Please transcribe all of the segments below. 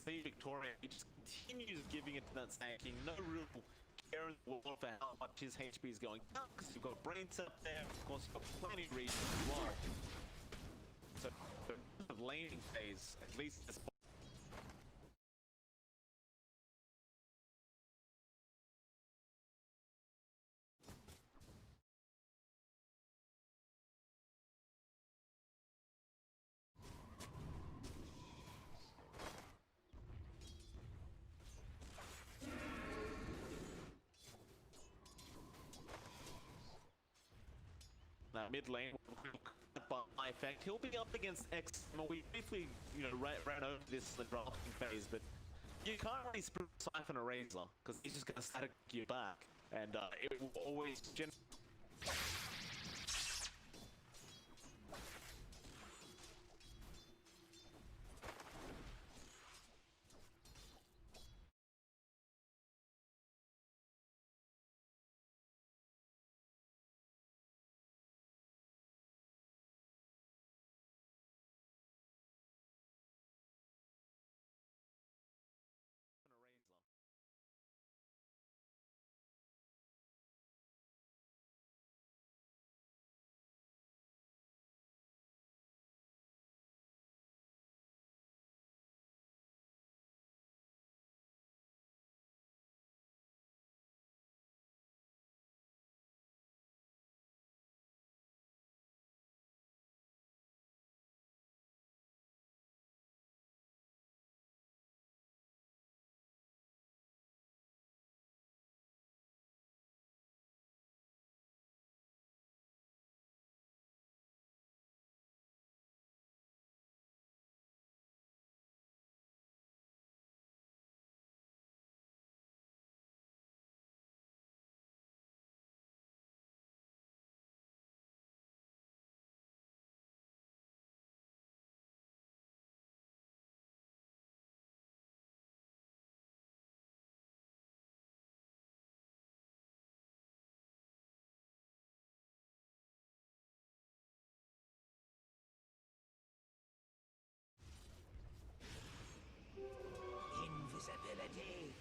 see Victoria, he just continues giving it to that Sand King. No real care in the world for how much his HP is going down, because you've got brains up there, of course you've got plenty of reasons as well. So the laning phase, at least this mid lane by effect. He'll be up against X. Well, we briefly, ran over this in the drafting phase, but you can't really siphon a Razor because he's just going to static you back, and it will always generate. Razor. Invisibility!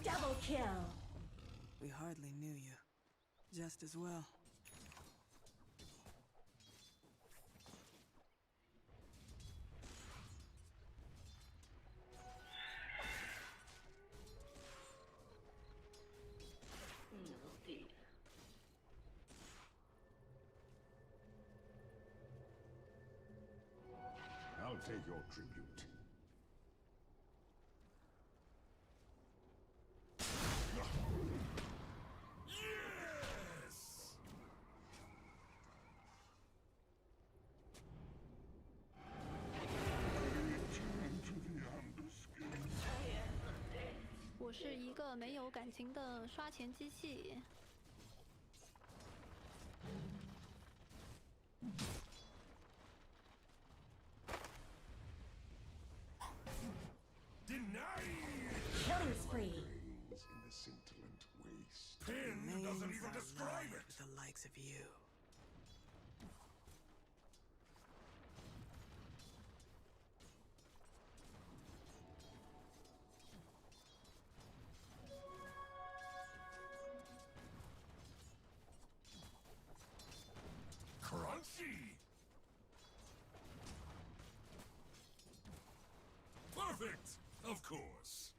Double kill! We hardly knew you. Just as well. I'll take your tribute. Yes! Return to the underskin. 我是一个没有感情的刷钱机器。Killing spree! In the scintillant waste. Pin doesn't even describe it! The likes of you. Crunchy! Perfect! Of course.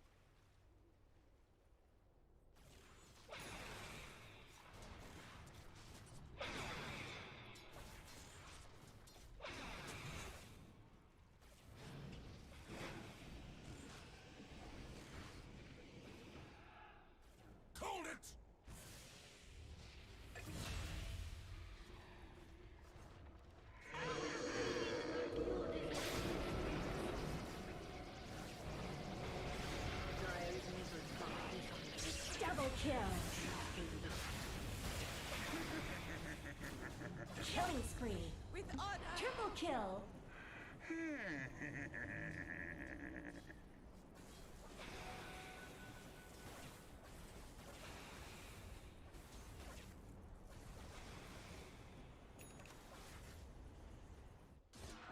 kill. Killing spree. With honor! Triple kill.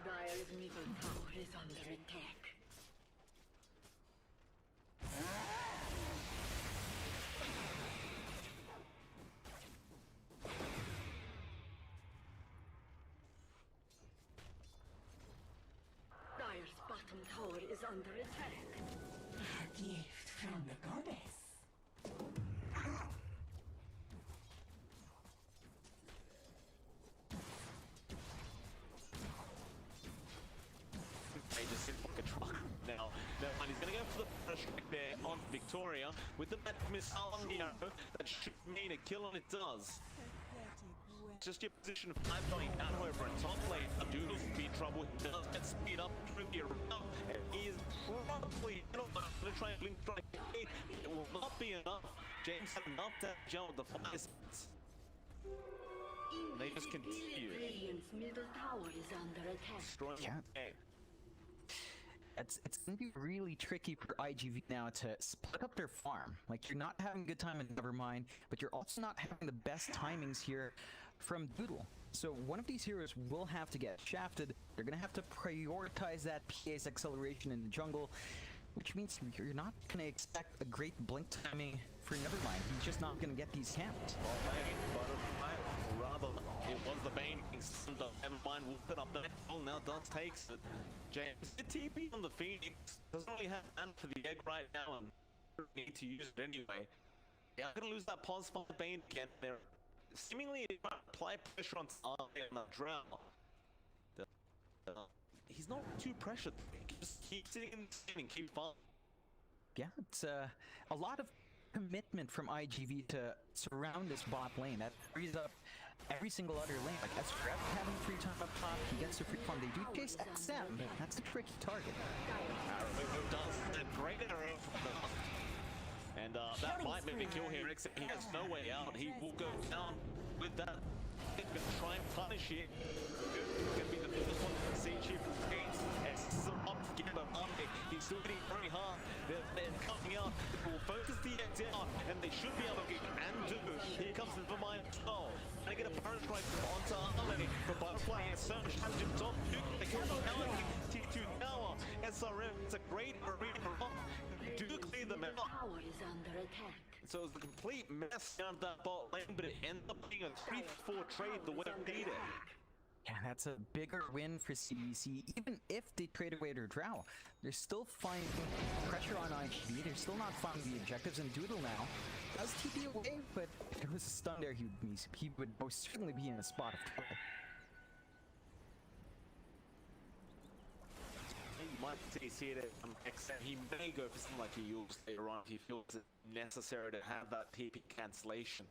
Dire's middle tower is under attack. Dire's bottom tower is under attack. A gift from the goddess. They just sit like a truck now. And he's going to go for the first strike there on Victoria with the Met Missile on the arrow. That should mean a kill, and it does. Just your position of 5 going down, however, in top lane. Doodles be in trouble. He does get speed up through the around, and he is probably going to try and blink strike. It will not be enough. James had enough damage out with the 5 seconds. They just continue. Radiant's middle tower is under attack. Destroying Yeah. the game. It's going to be really tricky for IGV now to split up their farm. Like, you're not having a good time in Nevermind, but you're also not having the best timings here from Doodle. So one of these heroes will have to get shafted. They're going to have to prioritize that PA's acceleration in the jungle, which means you're not going to expect a great blink timing for Nevermind. He's just not going to get these camped. Butterfly, or rather, it was the Bane being summed up. Nevermind will put up the net. Oh, now Dance takes it. James, the TP on the Phoenix doesn't really have hand for the egg right now, and need to use it anyway. Yeah, I'm gonna lose that pause for Bane again there. Seemingly, they might apply pressure on the drown. He's not too pressured. Just keep sitting in the scene and keep fun. Yeah, it's a lot of commitment from IGV to surround this bot lane. That frees up every single other lane. Like SRF having free time up top, he gets the free farm. They do chase XM, but that's a tricky target. Arrow does a great arrow from the and that might make a kill here, except he has no way out. He will go down with that. He's going to try and punish it. It's going to be the first one to see Chief from Gates. It's up to get him up. He's still hitting very hard. They're coming out. They will focus the X out, and they should be able to get and do. Here comes the Nevermind 12. They get a parent strike onto Arley. The Butterfly has so much damage in top. They kill the T2 tower. SRM, it's a great arena. Do clear them out. Tower is under attack. So it was a complete mess down that bot lane, but it ended up being a 3-4 trade the way it needed. Yeah, that's a bigger win for CDEC. Even if they trade away their Drow, they're still finding pressure on IGV. They're still not finding the objectives, and Doodle now does TP away, but if there was a stun there, he would most certainly be in a spot of trouble. You might see it except he may go for something like he used later on if he feels it necessary to have that TP cancellation.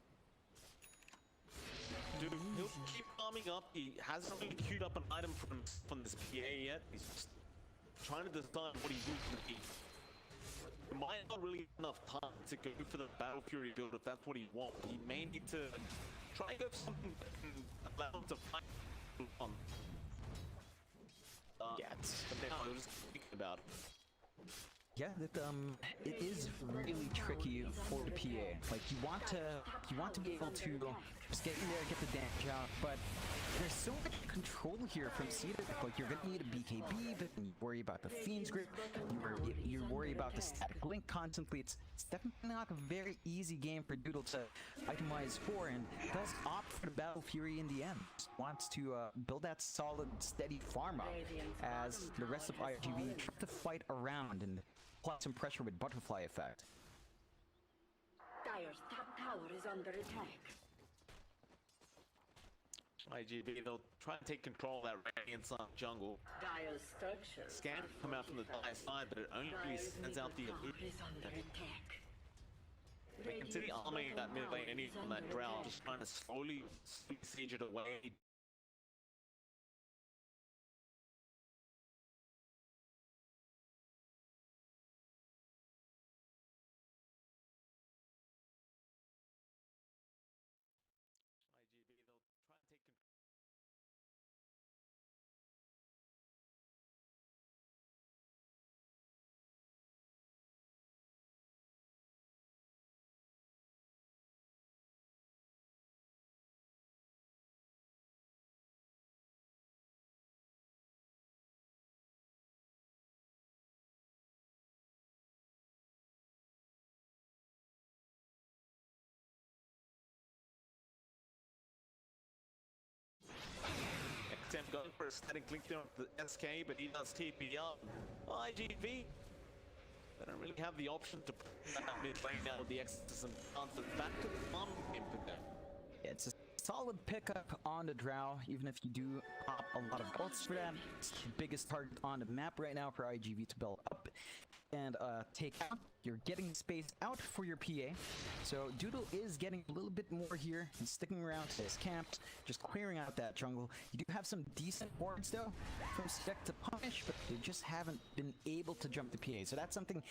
Dude, he'll keep farming up. He hasn't really queued up an item from this PA yet. He's just trying to decide what he's going to be. He might not really have enough time to go for the Battle Fury build if that's what he wants. He may need to try and go for something that can allow him to fight on. But now I was just thinking about it. Yeah, it is really tricky for the PA. Like, you want to be able to just get in there, get the damage out, but there's so much control here from CDEC. Like, you're gonna need a BKB, but you worry about the Fiend's Grip, you worry about the static link constantly. It's definitely not a very easy game for Doodle to itemize for, and does opt for the Battle Fury in the end. Just wants to build that solid, steady farm up, as the rest of IGV try to fight around and apply some pressure with Butterfly effect. Dire's top tower is under attack. IGB, they'll try and take control of that Radiant jungle. Dire's structures Scan come out from the Dire side, but it only really sends out the illusion. is under attack. They can see the army that mid lane any from that Drow, just trying to slowly siege it away. static link there of the SK, but he does TP up. IGV, they don't really have the option to put that mid lane out with the exorcism answer back to the farm game for them. It's a solid pickup on the Drow, even if you do pop a lot of ults for that. It's the biggest target on the map right now for IGV to build up and take out. You're getting space out for your PA. So Doodle is getting a little bit more here. He's sticking around to his camps, just clearing out that jungle. You do have some decent wards though from CDEC to punish, but they just haven't been able to jump the PA. So that's something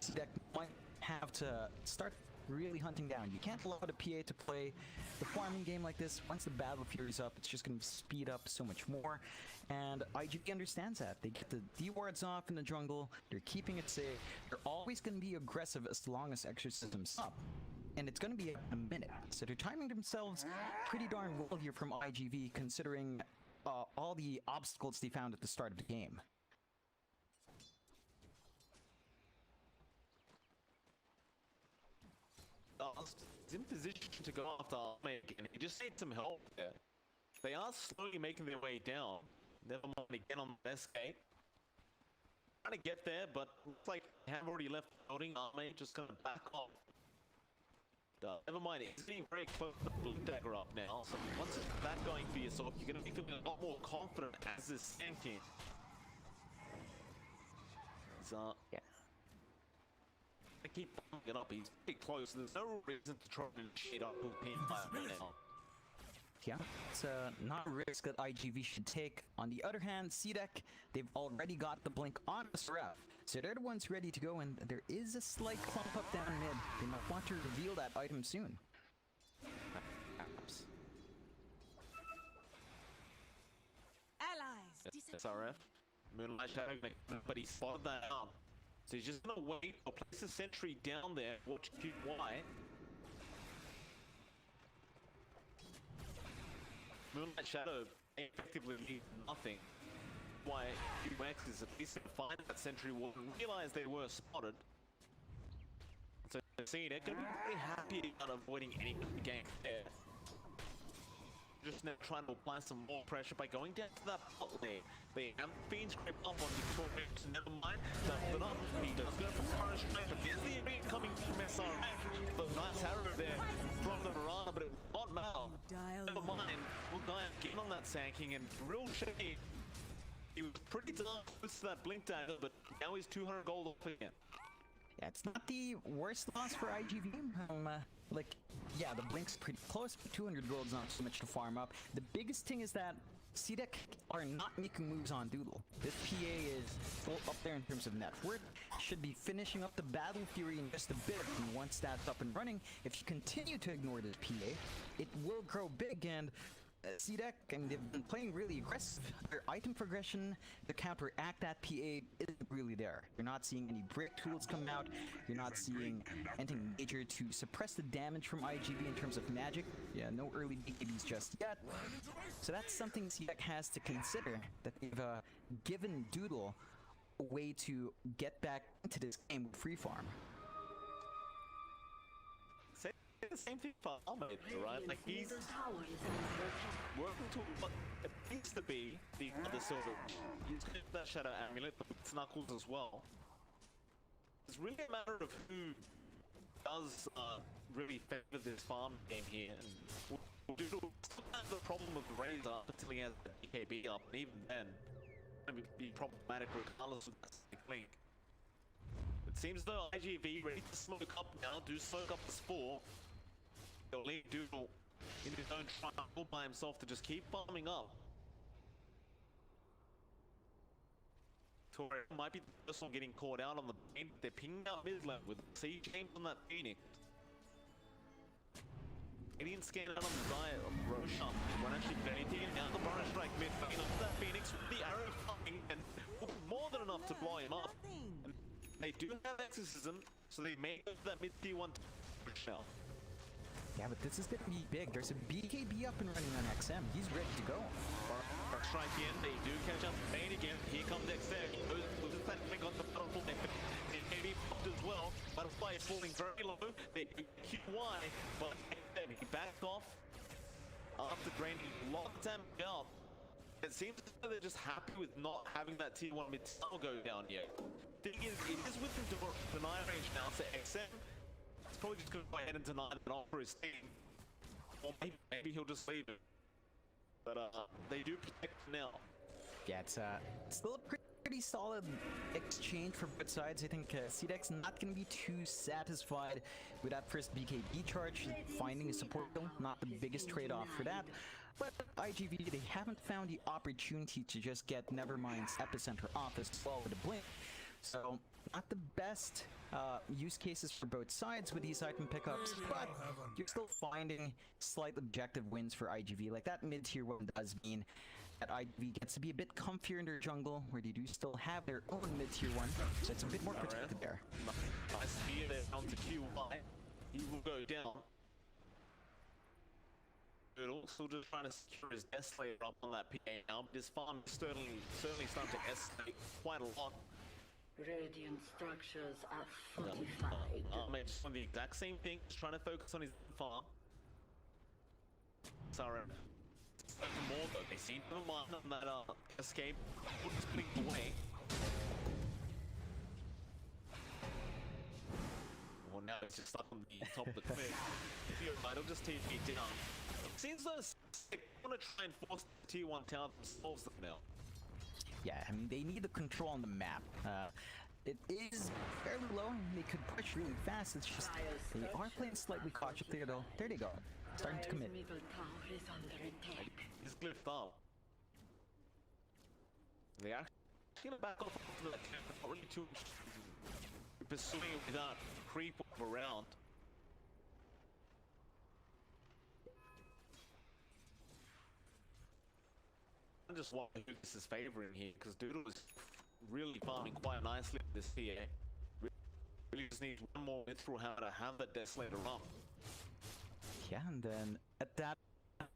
CDEC might have to start really hunting down. You can't allow the PA to play the farming game like this. Once the battle fury's up, it's just going to speed up so much more. And IGP understands that. They get the D wards off in the jungle. They're keeping it safe. They're always going to be aggressive as long as exorcism's up. And it's going to be a minute. So they're timing themselves pretty darn well here from IGV, considering all the obstacles they found at the start of the game. He's in position to go after Arme again. He just needs some help there. They are slowly making their way down. Never mind again on the SK. Trying to get there, but looks like they have already left the building. Arme just gonna back off. Never mind, it's getting very close to the blue dagger up now. So once it's that going for yourself, you're gonna be feeling a lot more confident as this tanking. So Yeah. I keep bumping it up, he's pretty close. There's no reason to try to shade up who Pin right now. Yeah, it's not a risk that IGV should take. On the other hand, CDEC, they've already got the blink on Seraph. So they're the ones ready to go, and there is a slight clump up down mid. They might want to reveal that item soon. Perhaps. Allies. SRF, Moonlight Shadow, but he spotted that out. So he's just gonna wait or place a sentry down there, watch QY. Moonlight Shadow effectively leaves nothing. Why QX is at least to find that sentry wall and realize they were spotted. So CDEC gonna be very happy about avoiding any gank there. Just now trying to apply some more pressure by going down to that bot lane. They have been scraped up on Victoria, so never mind. Dumped it up. He does go for Forest Strike, but there's the evade coming from SRF. The nice arrow there from the Mirana, but it will not matter. Never mind. We'll die again on that sanking, and real shame. He was pretty darn close to that blink dagger, but now he's 200 gold off again. Yeah, it's not the worst loss for IGV. Like, yeah, the blink's pretty close, but 200 gold's not so much to farm up. The biggest thing is that CDEC are not making moves on Doodle. This PA is full up there in terms of net worth. Should be finishing up the Battle Fury in just a bit, and once that's up and running, if you continue to ignore this PA, it will grow big, and CDEC, and they've been playing really aggressive. Their item progression to counteract that PA isn't really there. You're not seeing any break tools come out. You're not seeing anything major to suppress the damage from IGV in terms of magic. Yeah, no early BKBs just yet. So that's something CDEC has to consider, that they've given Doodle a way to get back into this game with free farm. The same thing for Ahmed, right? Like he's Middle tower is under attack. working to what appears to be the other silver. He's got that shadow amulet, but with Snuggles as well. It's really a matter of who does really favor this farm game here. And we'll still have the problem with the Razor until he has the DKB up, and even then, it would be problematic regardless of that link. It seems though IGV ready to smoke up now, do soak up the spore. They'll leave Doodle in his own trial all by himself to just keep farming up. Torre might be the first one getting caught out on the paint. They're pinging out mid-lane with siege aimed on that Phoenix. Indian scan out on the diet of Roshan. Won't actually get anything. Now the Burrow Strike mid-lane of that Phoenix with the arrow coming, and more than enough to blow him up. And they do have exorcism, so they may go for that mid-tier 1 push now. Yeah, but this is gonna be big. There's a BKB up and running on XM. He's ready to go. Strike in, they do catch up Bane again. Here comes Dexter. He goes with that thing on the powerful. They BKB popped as well. Butterfly is falling very low. They do QY, but he backed off after draining a lot of damage out. It seems that they're just happy with not having that tier 1 mid tower go down yet. Thing is, it is within deny range now, so XM, it's probably just going to go ahead and deny that offer his team. Or maybe he'll just leave it. But they do protect him now. Yeah, it's still a pretty solid exchange for both sides. I think CDEC's not going to be too satisfied with that first BKB charge. Finding a support kill, not the biggest trade-off for that. But IGV, they haven't found the opportunity to just get Nevermind's epicenter off as well with a blink. So, not the best use cases for both sides with these item pickups, but you're still finding slight objective wins for IGV. Like that mid-tier one does mean that IGV gets to be a bit comfier in their jungle, where they do still have their own mid-tier one, so it's a bit more protected there. Nice spear there down to QY. He will go down. Doodle still just trying to secure his Desolator up on that PA now, but his farm is certainly starting to escalate quite a lot. Radiant structures are fortified. Mate, just on the exact same thing, just trying to focus on his farm. Sorry. More though, they seem to mind on that escape. Just putting away. Well, now it's just stuck on the top of the cliff. It'll just TP down. Seems they want to try and force the tier 1 tower themselves now. Yeah, I mean, they need the control on the map. It is fairly low, and they could push really fast. It's just, they are playing slightly cautiously though. There they go. Starting to commit. Middle tower is under attack. He's glyphed up. They are gonna back off of that camp, not really too much pursuing it without creep around. I'm just wondering who this is favoring here, because Doodle is really farming quite nicely with this here. Really just needs one more mithril hammer to have that Desolator up. Yeah, and then at that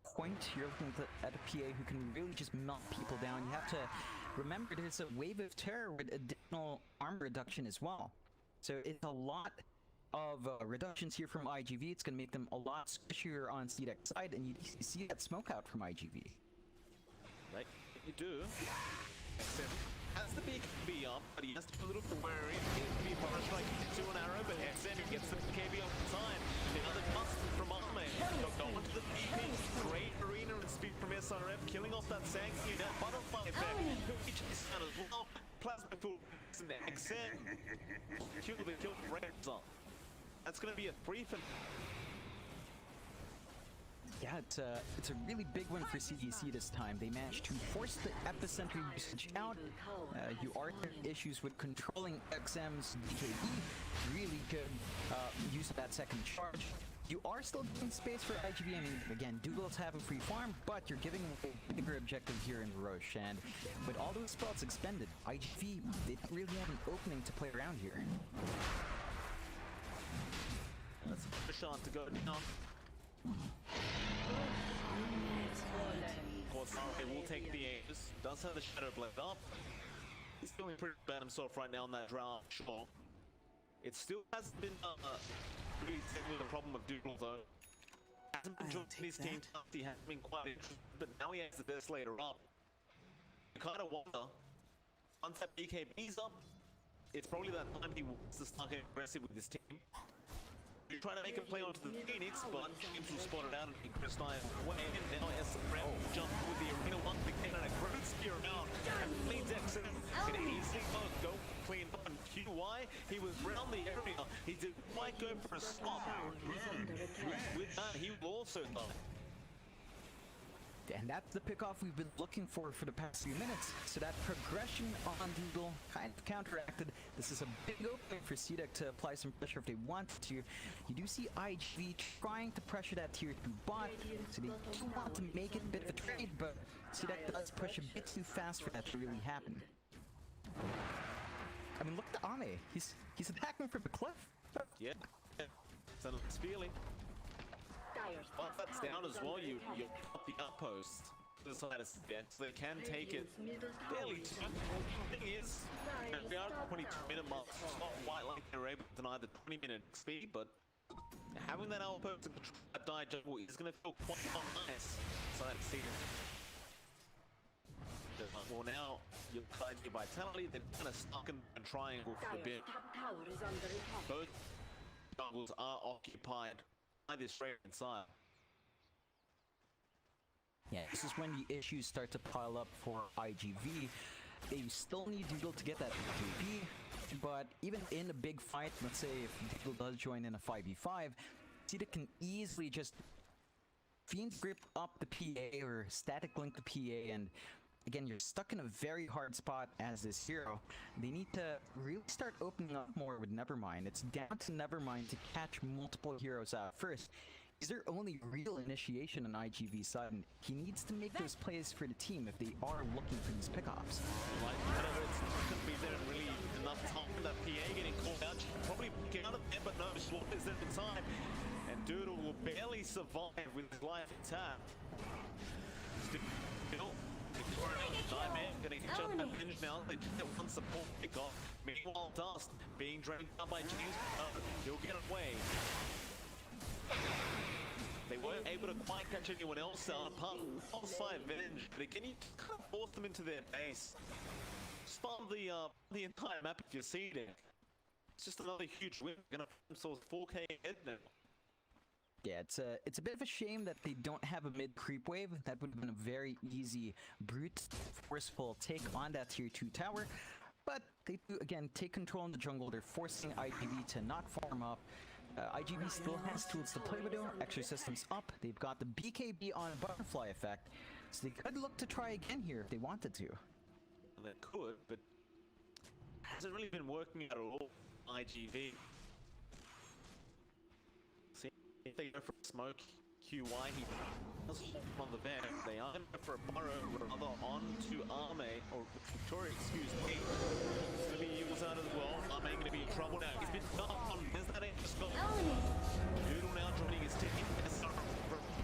point, you're looking at a PA who can really just melt people down. You have to remember there's a wave of terror with additional armor reduction as well. So it's a lot of reductions here from IGV. It's going to make them a lot squishier on CDEC's side, and you see that smoke out from IGV. Right, you do. XM has the BKB up, but he has to be a little bit wary. He can be fire strike into an arrow, but XM gets the BKB on time. Another custom from Ahmed. Go on to the BP. Great arena and speed from SRF, killing off that Sang unit. Butterfly effect. Which is out as well. Plasma pool. XM. Kill the Reds up. That's going to be a 3 for. Yeah, it's a really big one for CDEC this time. They managed to force the epicenter usage out. You are having issues with controlling XM's BKB. Really good use of that second charge. You are still giving space for IGV. I mean, again, Doodles have a free farm, but you're giving a bigger objective here in Roche. And with all those spells expended, IGV, they don't really have an opening to play around here. That's a shot to go down. Of course, it will take the Aegis. Does have the Shadow Blade up. He's feeling pretty bad himself right now in that draft, sure. It still hasn't been really tackling the problem of Doodle though. Hasn't been joining his team tough. He hasn't been quite interested, but now he has the Desolator up. You kind of wonder, once that BKB's up, it's probably that time he wants to start getting aggressive with his team. He's trying to make a play onto the Phoenix, but James will spot it out and Chris Dyer away, and now SRF jump with the arena once again and a great spear out. And leads XM can easily go clean up on QY. He was around the area. He didn't quite go for a stop. With that, he will also die. And that's the pickoff we've been looking for the past few minutes. So that progression on Doodle kind of counteracted. This is a big opening for CDEC to apply some pressure if they want to. You do see IGV trying to pressure that tier 2 bot, so they do want to make it a bit of a trade, but CDEC does push a bit too fast for that to really happen. I mean, look at Ame. He's attacking from the cliff. Yeah, it's a feeling. But that's down as well, you pop the outpost to the side of CDEC, so they can take it fairly tough. The thing is, we are at the 22-minute mark, so it's not quite like they're able to deny the 20-minute speed, but having that outpost to control that die jungle is going to feel quite nice inside of CDEC. Well, now you're cutting your vitality. They're kind of stuck in a triangle for a bit. Dire's top tower is under attack. Both jungles are occupied by this straight inside. Yeah, this is when the issues start to pile up for IGV. They still need Deagle to get that KP, but even in a big fight, let's say if Deagle does join in a 5v5, CDEC can easily just Fiend grip up the PA or static link the PA, and again, you're stuck in a very hard spot as this hero. They need to really start opening up more with Nevermind. It's down to Nevermind to catch multiple heroes out first. He's their only real initiation on IGV's side, and he needs to make those plays for the team if they are looking for these pickoffs. Like, whatever, it's not going to be there really enough time for that PA getting called out. She can probably get out of there, but no, Swap is there in time. And Doodle will barely survive with his life intact. Still, Nightmare getting hit on that finish now. They just get one support pick off. Meanwhile, Dust being dragged up by James. He'll get away. They weren't able to quite catch anyone else out apart from Offside Venge. But again, you just kind of force them into their base. Spam the entire map if you see it. It's just another huge win. Gonna source 4K ahead now. Yeah, it's a bit of a shame that they don't have a mid creep wave. That would have been a very easy, brute, forceful take on that tier 2 tower. But they do, again, take control in the jungle. They're forcing IGV to not farm up. IGV still has tools to play with though. Extra systems up. They've got the BKB on butterfly effect. So they could look to try again here if they wanted to. They could, but hasn't really been working at all. IGV. See if they go for smoke. QY, he does hold on the van. They are going for a burrow rather onto Arme, or Victoria, excuse me. It's going to be Eagles out as well. Arme going to be in trouble now. He's been done. There's that extra spell. Doodle now joining his team.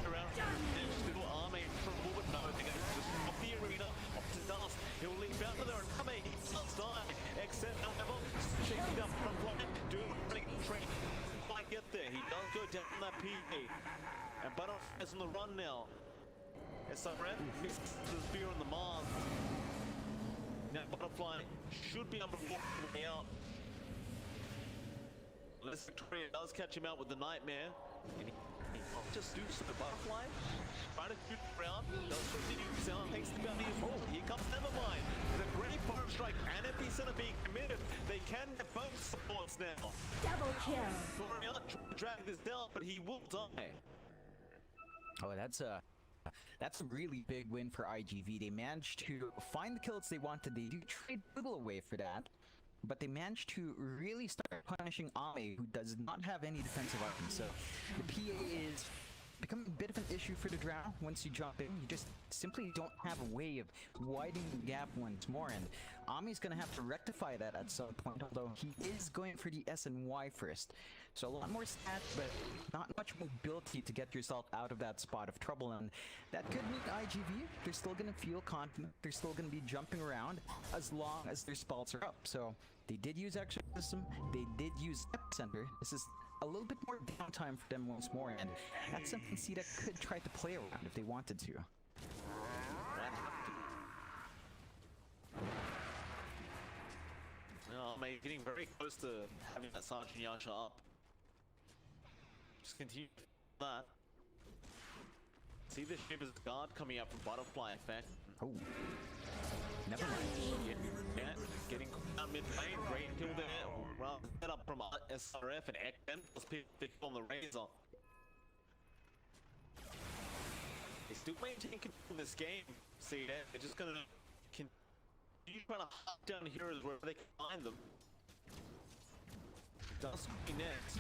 Around. Still Arme in trouble, but no, they're going to just off the arena, off to Dust. He'll leap out of there and Arme, he does die. Except, however, chasing up from flank. Doodle running train. Quite get there. He does go down that PA. And Butterfly's on the run now. SRF misses the spear on the Mars. Now Butterfly should be able to walk the way out. Unless Victoria does catch him out with the Nightmare. And he just do so. Butterfly trying to shoot around. Does continue to sound. Takes the bounty as well. Here comes Nevermind. With a great fire strike and a decent of being committed. They can get both supports now. Double kill. Victoria trying to drag this down, but he will die. Oh, that's a really big win for IGV. They managed to find the kills they wanted. They do trade Doodle away for that, but they managed to really start punishing Ame, who does not have any defensive items. So the PA is becoming a bit of an issue for the Drow. Once you jump in, you just simply don't have a way of widening the gap once more, and Ami's gonna have to rectify that at some point, although he is going for the S and Y first. So a lot more stats, but not much mobility to get yourself out of that spot of trouble, and that could mean IGV. They're still gonna feel confident. They're still gonna be jumping around as long as their spells are up. So they did use Extra System. They did use Epicenter. This is a little bit more downtime for them once more, and that's something CDEC could try to play around if they wanted to. No, I'm getting very close to having that Sergeant Yasha up. Just continue that. See the Shiver's Guard coming up from Butterfly effect. Oh. Never mind. Yeah, getting down mid lane, great kill there. Well, set up from SRF and XM was picked on the Razor. They still maintain control in this game. See that? They're just gonna continue trying to hunt down heroes wherever they can find them. Dust be next.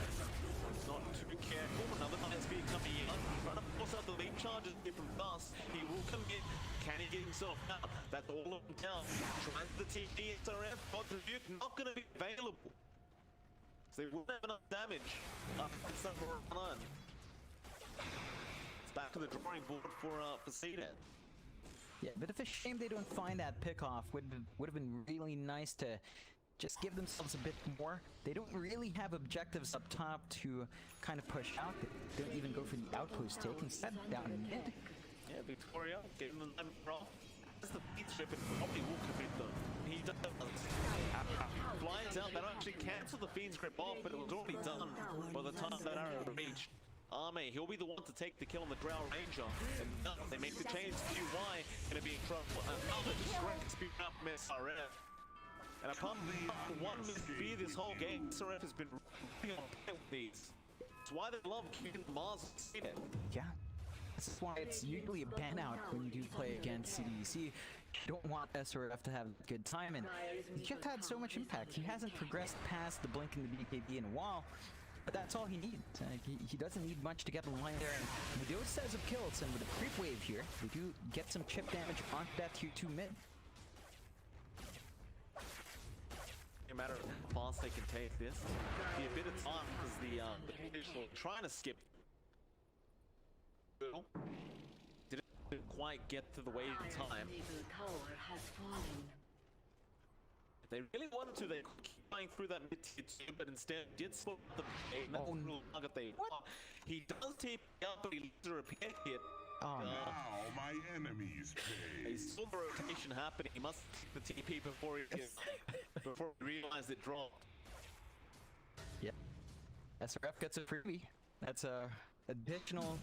Not too careful. Another Iron Spear coming in. Trying to force out the lead charges here from Dust. He will come in. Can he get himself out? That's all of them down. Tries the TD SRF. Got the Duke. Not going to be available. So they won't have enough damage. It's over run. It's back to the drawing board for CDEC. Yeah, but it's a shame they don't find that pick-off. Would have been really nice to just give themselves a bit more. They don't really have objectives up top to kind of push out. They don't even go for the outpost take. Instead, down in mid. Yeah, Victoria giving them roll. has the feed strip and probably will commit them. He does. Flies out, that actually cancel the feed strip off, but it was already done by the time that arrow reached. Arme, he'll be the one to take the kill on the Drow Ranger. And no, they make the change to QY, gonna be in trouble. Another direct speed up SRF. And apart from one misbee this whole game, SRF has been really on point with these. That's why they love kicking the Mars CDEC. Yeah. This is why it's usually a ban out when you do play against CDEC. You don't want SRF to have a good time, and he just had so much impact. He hasn't progressed past the blink and the BKB in a while, but that's all he needs. He doesn't need much to get the line there, and with those sets of kills and with the creep wave here, we do get some chip damage onto that tier 2 mid. No matter how fast they can take this, be a bit of time because the initial trying to skip. Didn't quite get to the wave in time. Middle tower has fallen. If they really wanted to, they could keep going through that mid tier 2, but instead did split the and that's the real target they want. He does TP up, but he leaves a repair kit. Oh, no. Now my enemies pay. He saw the rotation happening. He must take the TP before he realized it dropped. Yeah. SRF gets a freebie. That's a additional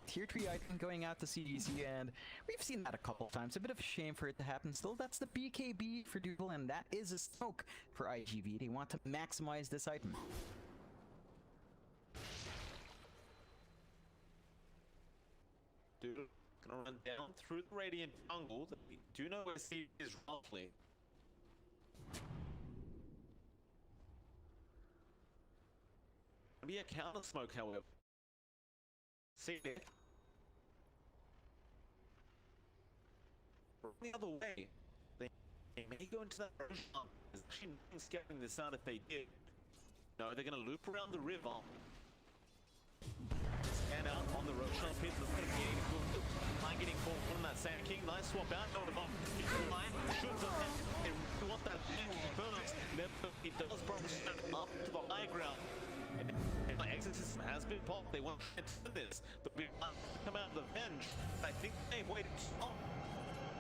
tier 3 item going out to CDC, and we've seen that a couple of times. A bit of a shame for it to happen. Still, that's the BKB for Doodle, and that is a smoke for IGV. They want to maximize this item. Dude, gonna run down through the Radiant jungle. That we do know where C is roughly. Gonna be a counter smoke, however. CDEC. The other way, they may go into that Roshan. There's actually nothing scaring this out if they did. No, they're gonna loop around the river. Scan out on the Roshan pit. Line getting caught on that Sand King. Nice swap out. No, the line shoots up. They really want that first. He does probably stand up to the high ground. And my exit system has been popped. They want to do this. The big come out of the venge. I think they've waited too long.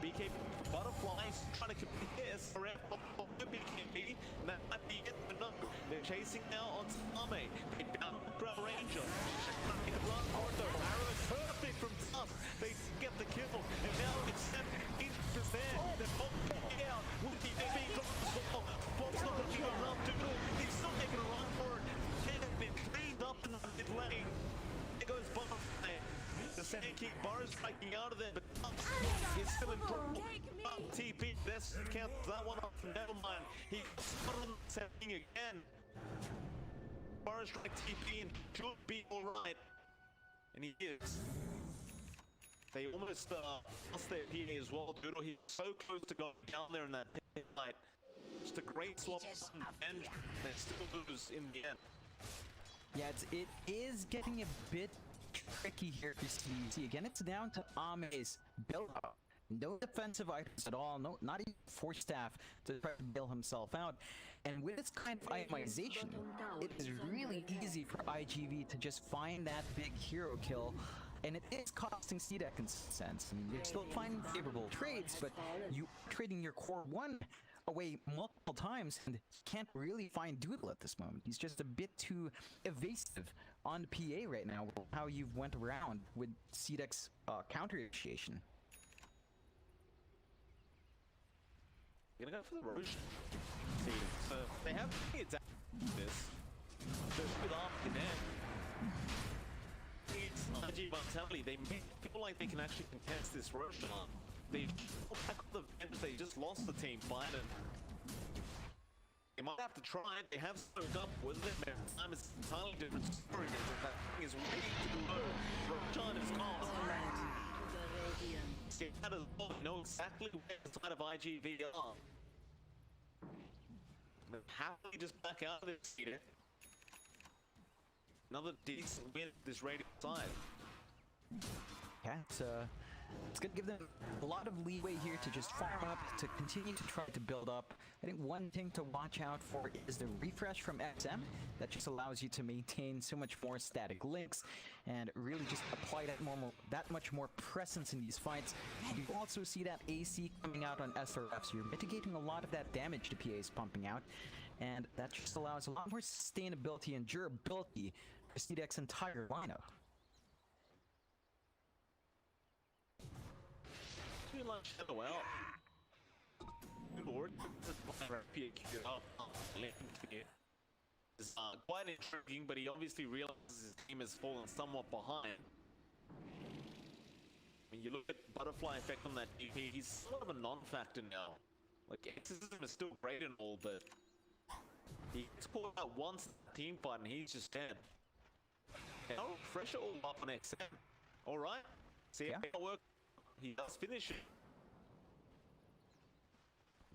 BKB butterflies trying to compete this around BKB, and that might be it, but no. They're chasing now on Same. They down Drow Ranger. In the run corridor, arrow is perfect from top. They get the kill, and now it's 7% there. They're both getting out with the being dropped as well. Fox not looking around Doodle. He's still taking a run for it. They've been cleaned up in the mid lane. There goes Butterfly. The Sand King bar is striking out of there, but he's still in trouble. TP, let's count that one up. Never mind. He's put on Sand King again. Bar is trying TP and should be alright. And he is. They almost lost their PA as well. Doodle, he's so close to going down there in that pit fight. Just a great swap and they still lose in the end. Yeah, it is getting a bit tricky here for CDC. Again, it's down to Ame's build up. No defensive items at all, no, not even Force Staff to try to bail himself out. And with this kind of itemization, it is really easy for IGV to just find that big hero kill. And it is costing CDEC in some sense. I mean, you're still finding favorable trades, but you are trading your core 1 away multiple times, and can't really find Doodle at this moment. He's just a bit too evasive on the PA right now, how you've went around with CDEC's counter initiation. You're gonna go for the Roche. So they have kids at this. Just with after that. It's IG mentality. They feel like they can actually contest this Roche. They back up the bench. They just lost the team fight, and they might have to try it. They have soaked up with it. Time is entirely different story. That thing is ready to go. Roshan is gone. They know exactly where the side of IGV are. They're happily just back out of this leader. Another decent win this rated side. Yeah, it's It's going to give them a lot of leeway here to just farm up, to continue to try to build up. I think one thing to watch out for is the refresh from XM. That just allows you to maintain so much more static links and really just apply that much more presence in these fights. You also see that AC coming out on SRF, so you're mitigating a lot of that damage the PA is pumping out. And that just allows a lot more sustainability and durability for CDEC's entire lineup. Too much shadow out. Good lord. Is quite intriguing, but he obviously realizes his team has fallen somewhat behind. When you look at Butterfly Effect on that DP, he's sort of a non-factor now. Like, exorcism is still great and all, but he gets caught out once in the team fight and he's just dead. Now, pressure all up on XM. Alright. See how it works. He does finish it.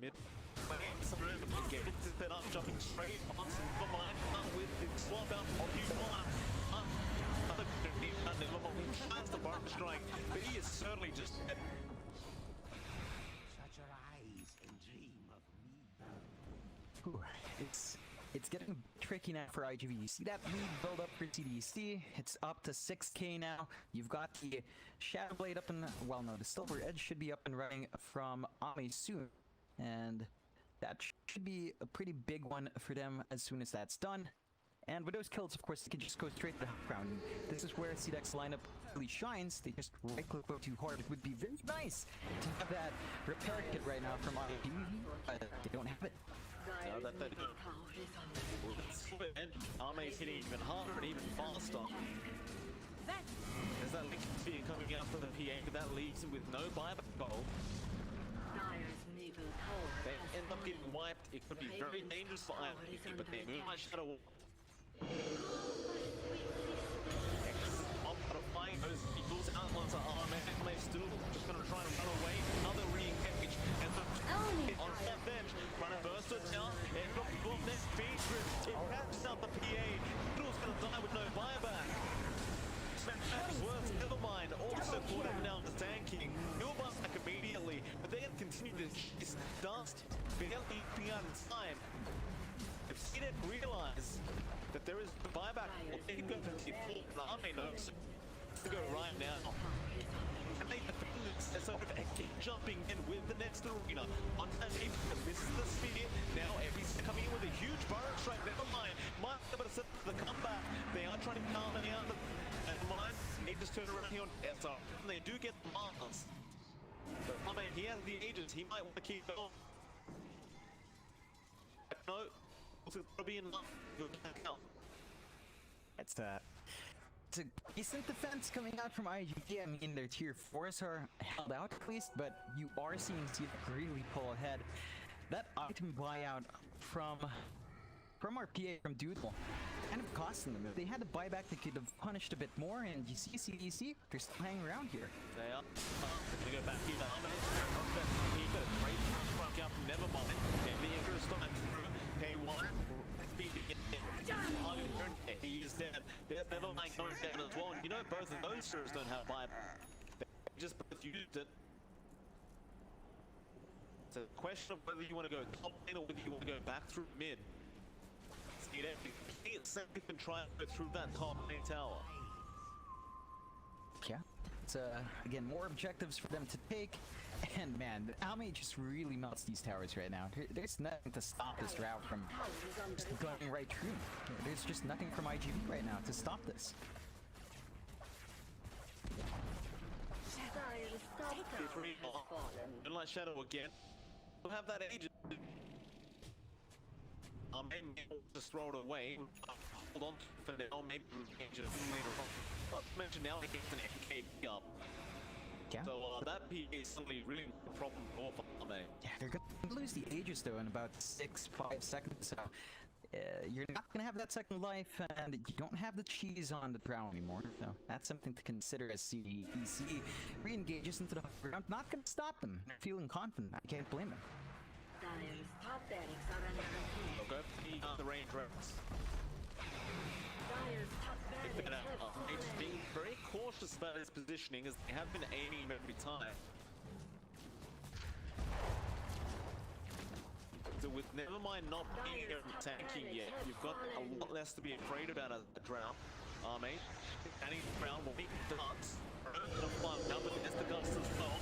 Mid. Get it set up, jumping straight onto the line with the swap out of you. Never mind. He tries the bar strike, but he is certainly just dead. Shut your eyes and dream of me. Ooh, it's getting tricky now for IGV. You see that lead build up for CDEC? It's up to 6k now. You've got the Shadow Blade up and well, no, the Silver Edge should be up and running from Ame soon, and that should be a pretty big one for them as soon as that's done. And with those kills, of course, they can just go straight to the ground. This is where CDEC's lineup really shines. They just right-click go too hard. It would be very nice to have that repair kit right now from IGV, but they don't have it. No, that and Ame's hitting even harder and even faster. There's that link being coming out for the PA, but that leaves him with no buyback goal. They end up getting wiped. It could be very dangerous for IGV, but they move my Shadow. Those equals out onto Ame still just going to try and run away. Another re-engage and on that bench, trying to burst it down and got the next speed grip. It catches out the PA. Fiddle's going to die with no buyback. That's worse, never mind. Also caught him down to tanking. He'll bounce back immediately, but they continue to chase dust, barely being out in time. If CDEC realize that there is a buyback, they can go for the full. Ame knows to go right now. And they defend it, sort of keep jumping in with the next arena. On time, this is the spear. Now every's coming in with a huge burrow strike. Never mind. Might be able to set the comeback. They are trying to calm it out. Never mind. They just turn around here on SR. And they do get the marks. But I mean, he has the agents. He might want to keep going. No. It's probably enough. You'll count. It's a decent defense coming out from IGV. I mean, their tier 4s are held out at least, but you are seeing CDEC really pull ahead. That item buyout from our PA from Doodle kind of costing them. If they had a buyback, they could have punished a bit more, and you see CDEC, they're still hanging around here. They are. They go back here. He got a great front out from Nevermind. And the Inger's time through. K1. He is dead. Nevermind goes down as well. And you know both of those heroes don't have buyback. They just both used it. It's a question of whether you want to go top lane or whether you want to go back through mid. Play it safe and try and go through that top lane tower. Yeah, it's again more objectives for them to take, and man, Ame just really melts these towers right now. There's nothing to stop this route from just going right through. There's just nothing from IGV right now to stop this. Moonlight Shadow again. We'll have that agent. Maybe just throw it away. Hold on for now. Maybe change it later on. Not to mention now he gets an FK up. Yeah. So that P is suddenly really a problem for Ame. Yeah, they're gonna lose the Aegis though in about 6-5 seconds. So you're not gonna have that second life, and you don't have the cheese on the ground anymore. So that's something to consider as CDEC re-engages into the ground. Not gonna stop them. They're feeling confident. I can't blame them. Dire's top barracks are under attack. They'll go for the range routes. Dire's top barracks bit better. He's being very cautious about his positioning as they have been aiming him every time. So with never mind not being here and tanking yet, you've got a lot less to be afraid about a drought. Mate, Danny Brown will beat the Ducks. Butterfly up against the Gust as well.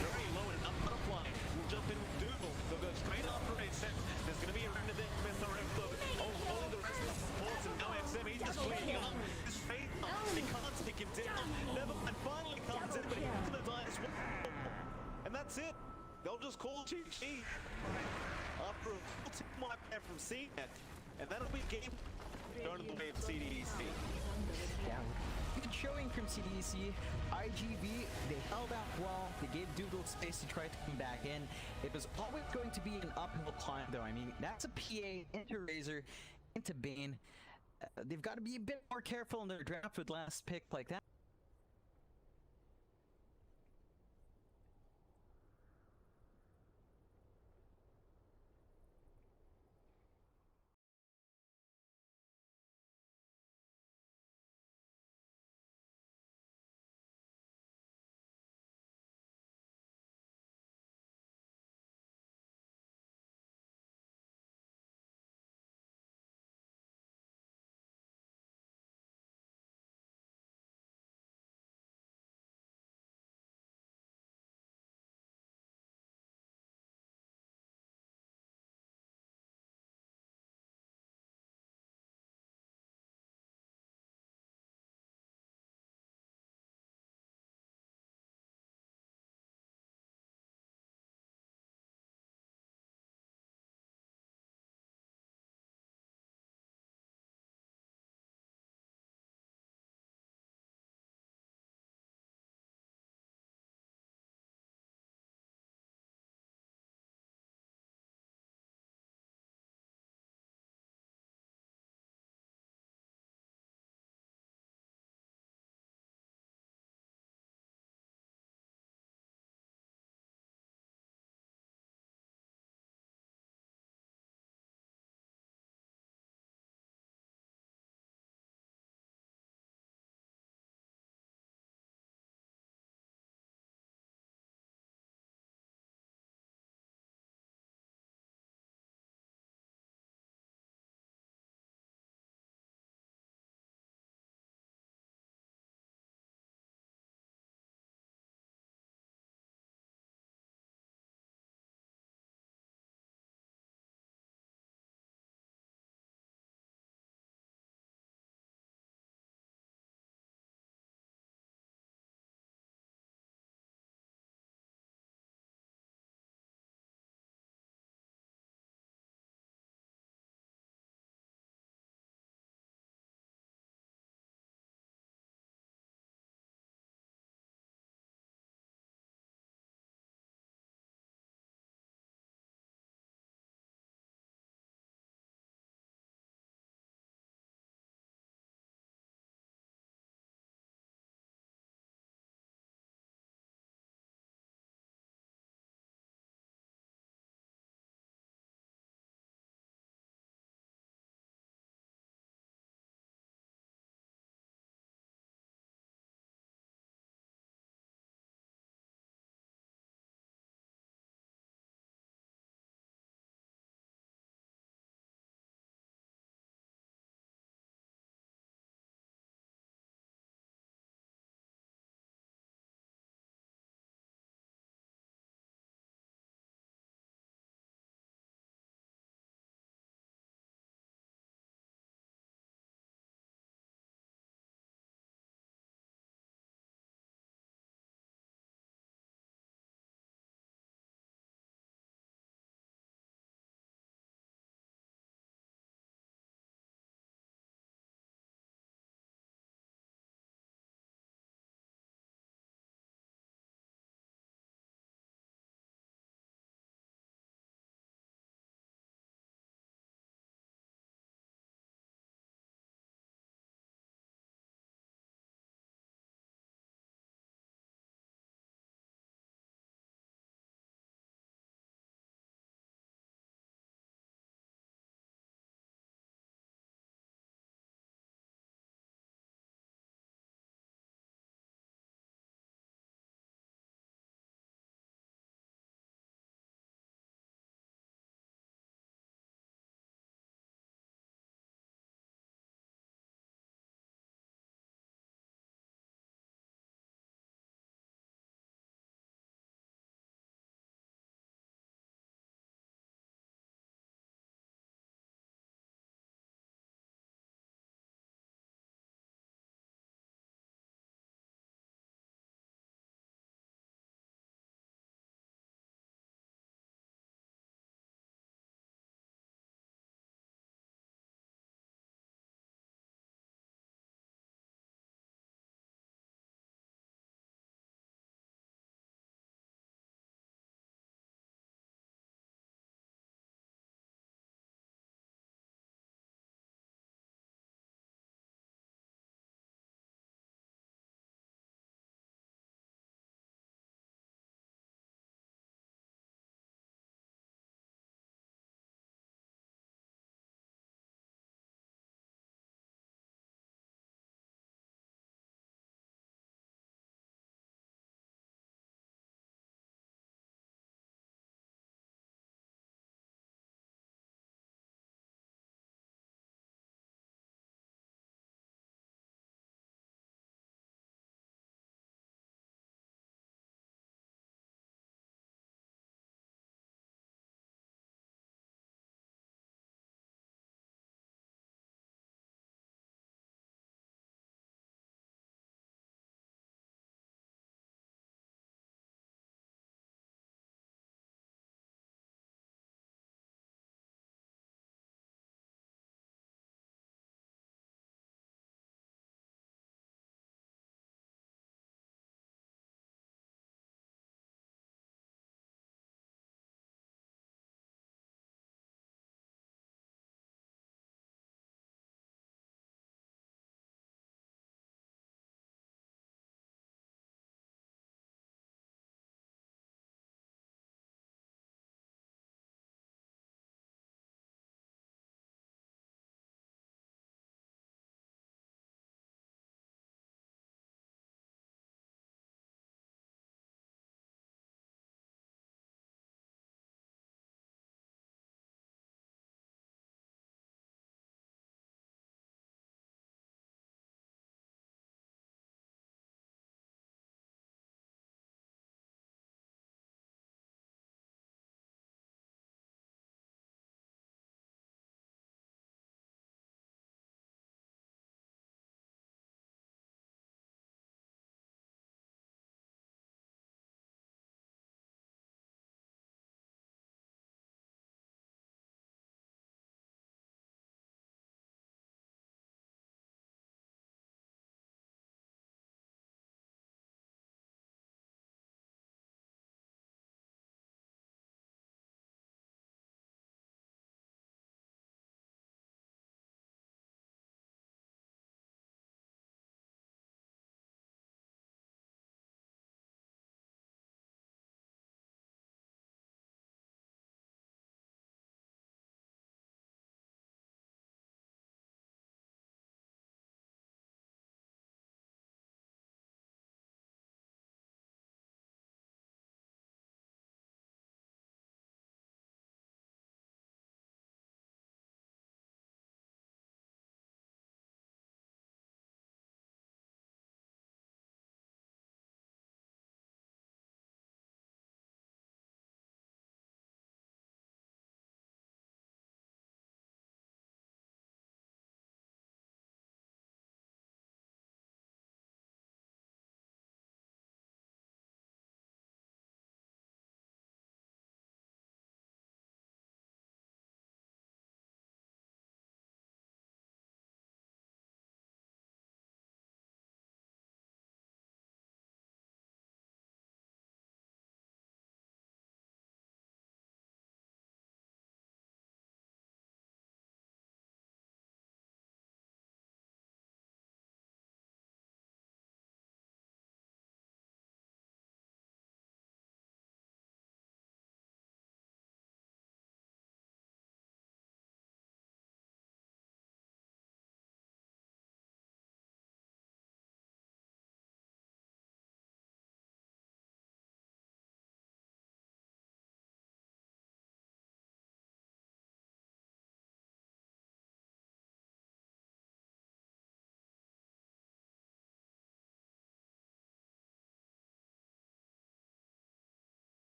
Very low and up Butterfly. We'll jump in with Dougal. They'll go straight after it. There's going to be a render there from SRF though. All the rest of the supports and now XM, he's just cleaning up. Straight up. He can't take him down. Nevermind finally comes in, but he's going to die as well. And that's it. They'll just call GG after a full team wipe there from CDEC. And that'll be game going to the way of CDEC. Yeah, good showing from CDEC. IGV, they held out well. They gave Dougal space to try to come back in. It was always going to be an uphill climb, though. I mean, that's a PA into Razor, into Bane. They've got to be a bit more careful in their draft with last pick like that.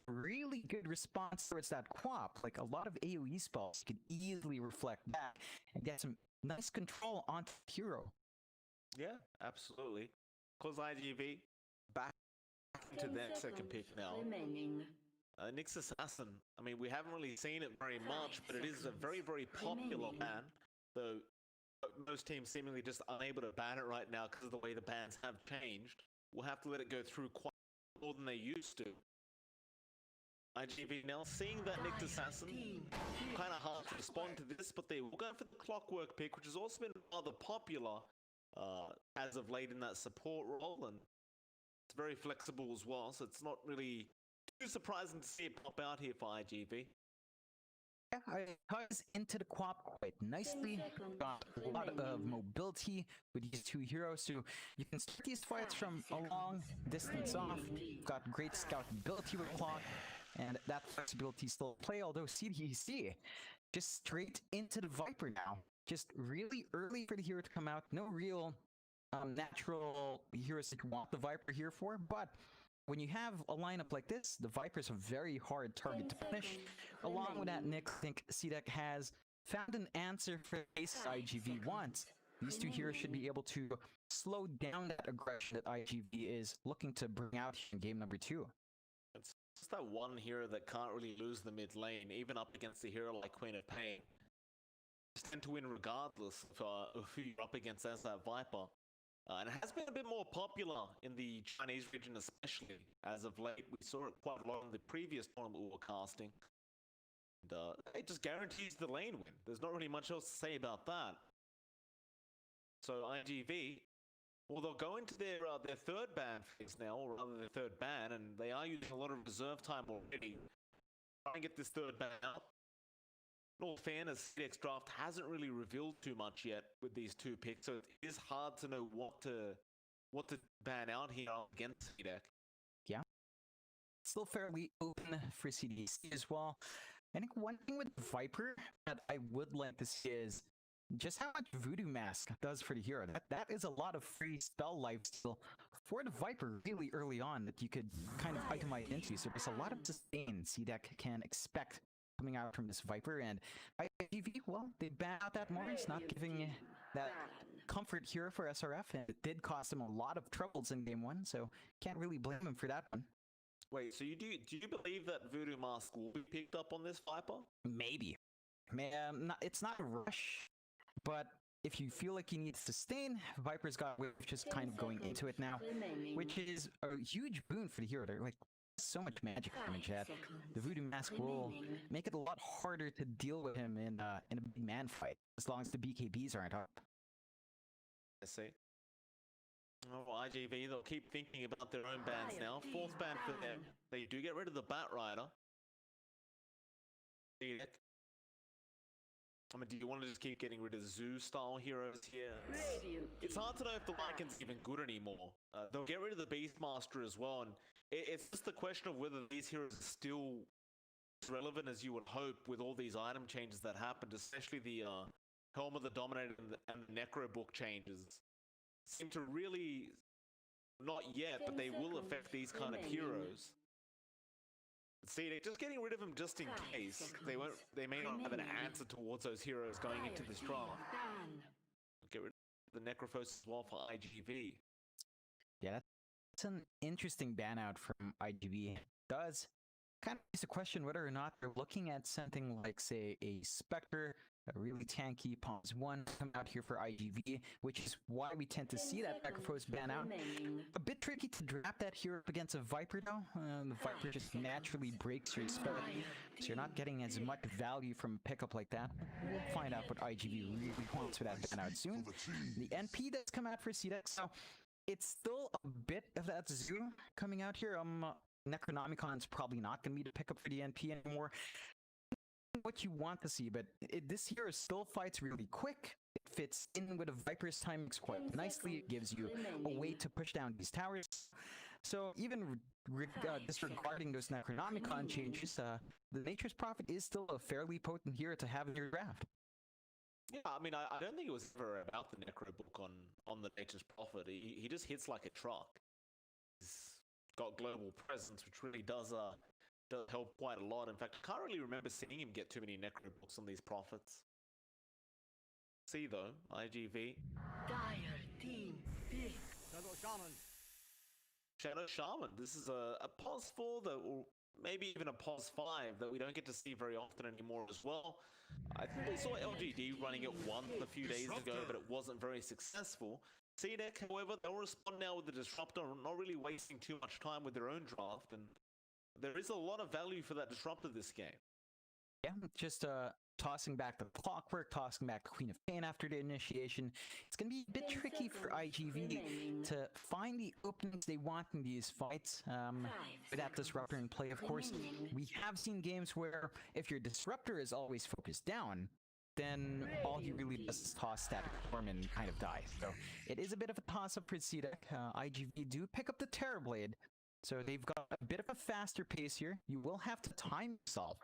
really good response towards that Quap. Like a lot of AoE spells could easily reflect back and get some nice control onto the hero. Yeah, absolutely. Cause IGV back into their second pick now. Remaining. Nyx Assassin. I mean, we haven't really seen it very much, but it is a very, very popular ban. Though most teams seemingly just unable to ban it right now because of the way the bans have changed. We'll have to let it go through quite more than they used to. IGV now seeing that Nyx Assassin, kind of hard to respond to this, but they will go for the Clockwork pick, which has also been rather popular as of late in that support role, and it's very flexible as well, so it's not really too surprising to see it pop out here for IGV. Yeah, it ties into the Quap quite nicely. Got a lot of mobility with these two heroes, so you can start these fights from a long distance off. Got great scout ability with Clock, and that flexibility still play, although CDEC just straight into the Viper now. Just really early for the hero to come out. No real natural heroes that you want the Viper here for, but when you have a lineup like this, the Viper's a very hard target to punish. Along with that, Nick, I think CDEC has found an answer for the ace IGV wants. These two heroes should be able to slow down that aggression that IGV is looking to bring out in game number 2. It's just that one hero that can't really lose the mid lane, even up against a hero like Queen of Pain. Just tend to win regardless of who you're up against as that Viper. And it has been a bit more popular in the Chinese region especially, as of late. We saw it quite a lot in the previous tournament we were casting. And it just guarantees the lane win. There's not really much else to say about that. So IGV, well, they'll go into their third ban phase now, or rather their third ban, and they are using a lot of reserve time already. Trying to get this third ban out. In all fairness, CDEC's draft hasn't really revealed too much yet with these two picks, so it is hard to know what to ban out here against CDEC. Yeah. Still fairly open for CDEC as well. I think one thing with Viper that I would like to see is just how much Voodoo Mask does for the hero. That is a lot of free spell lifesteal for the Viper really early on that you could kind of itemize into. So there's a lot of sustain CDEC can expect coming out from this Viper, and IGV, well, they ban out that Morris, not giving that comfort here for SRF, and it did cost him a lot of troubles in game 1, so can't really blame him for that one. Wait, so do you believe that Voodoo Mask will be picked up on this Viper? Maybe. It's not a rush, but if you feel like you need to sustain, Viper's got just kind of going into it now, which is a huge boon for the hero. They're like so much magic damage that the Voodoo Mask will make it a lot harder to deal with him in a big man fight, as long as the BKBs aren't up. I see. Oh, IGV, they'll keep thinking about their own bans now. Fourth ban for them. They do get rid of the Bat Rider. I mean, do you want to just keep getting rid of Zoo-style heroes here? It's hard to know if the Lycan's even good anymore. They'll get rid of the Beastmaster as well, and it's just the question of whether these heroes are still as relevant as you would hope with all these item changes that happened, especially the Helm of the Dominator and the Necro book changes. Seem to really, not yet, but they will affect these kind of heroes. See, they're just getting rid of them just in case. They may not have an answer towards those heroes going into this draft. Get rid of the Necrophos as well for IGV. Yeah, that's an interesting ban out from IGV. Does kind of raise the question whether or not they're looking at something like, say, a Spectre, a really tanky Palms 1 come out here for IGV, which is why we tend to see that Necrophos ban out. A bit tricky to draft that hero up against a Viper though. The Viper just naturally breaks your spell, so you're not getting as much value from a pickup like that. We'll find out what IGV really wants for that ban out soon. The NP does come out for CDEC, so it's still a bit of that Zoo coming out here. Necronomicon's probably not going to be the pickup for the NP anymore. What you want to see, but this hero still fights really quick. It fits in with a Viper's timings quite nicely. It gives you a way to push down these towers. So even disregarding those Necronomicon changes, the Nature's Prophet is still a fairly potent hero to have in your draft. Yeah, I mean, I don't think it was ever about the Necro book on the Nature's Prophet. He just hits like a truck. He's got global presence, which really does does help quite a lot. In fact, I can't really remember seeing him get too many necro books on these prophets. See though, IGV. Dire team pick. Shadow Shaman. This is a pos 4 that will maybe even a pos 5 that we don't get to see very often anymore as well. I think we saw LGD running it once a few days ago, but it wasn't very successful. CDEC, however, they'll respond now with the Disruptor, not really wasting too much time with their own draft, and there is a lot of value for that Disruptor this game. Yeah, just tossing back the Clockwork, tossing back the Queen of Pain after the initiation. It's going to be a bit tricky for IGV to find the openings they want in these fights with that Disruptor in play. Of course, we have seen games where if your Disruptor is always focused down, then all he really does is toss Static Storm and kind of die. So it is a bit of a toss-up for CDEC. IGV do pick up the Terrorblade, so they've got a bit of a faster pace here. You will have to time yourself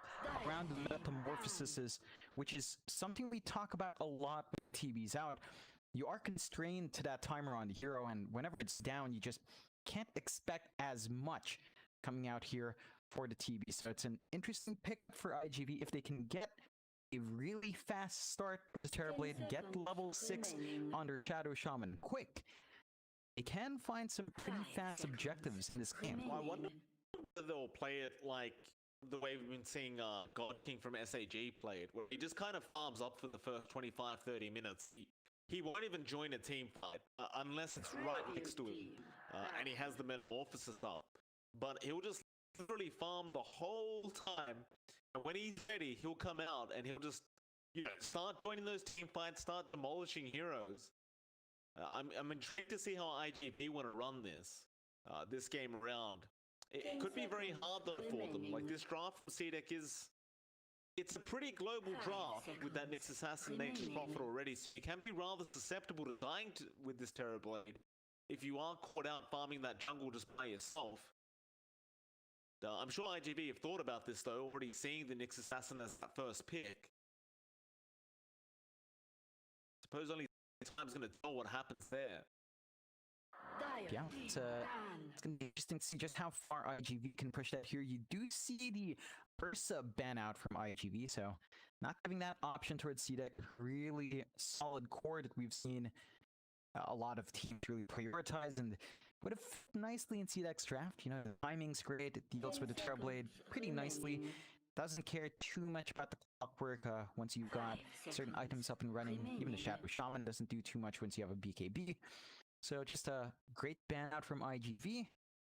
around the metamorphoses, which is something we talk about a lot with TBs out. You are constrained to that timer on the hero, and whenever it's down, you just can't expect as much coming out here for the TB. So it's an interesting pick for IGV if they can get a really fast start with Terrorblade, get level 6 on their Shadow Shaman quick. They can find some pretty fast objectives in this game. Well, I wonder if they'll play it like the way we've been seeing God King from SAG play it, where he just kind of farms up for the first 25-30 minutes. He won't even join a team fight unless it's right next to him and he has the Metamorphosis up. But he'll just literally farm the whole time, and when he's ready, he'll come out and he'll just start joining those team fights, start demolishing heroes. I'm intrigued to see how IGP want to run this game around. It could be very hard though for them. Like this draft from CDEC it's a pretty global draft with that Nyx Assassination Prophet already, so you can be rather susceptible to dying with this Terrorblade if you are caught out farming that jungle just by yourself. I'm sure IGB have thought about this though, already seeing the Nyx Assassin as that first pick. Suppose only time's going to tell what happens there. Yeah, it's going to be interesting to see just how far IGV can push that here. You do see the Ursa ban out from IGV, so not having that option towards CDEC, really solid core that we've seen a lot of teams really prioritize, and would have fit nicely in CDEC's draft. You know, the timing's great, it deals with the Terrorblade pretty nicely. Doesn't care too much about the Clockwork once you've got certain items up and running. Even the Shadow Shaman doesn't do too much once you have a BKB. So just a great ban out from IGV.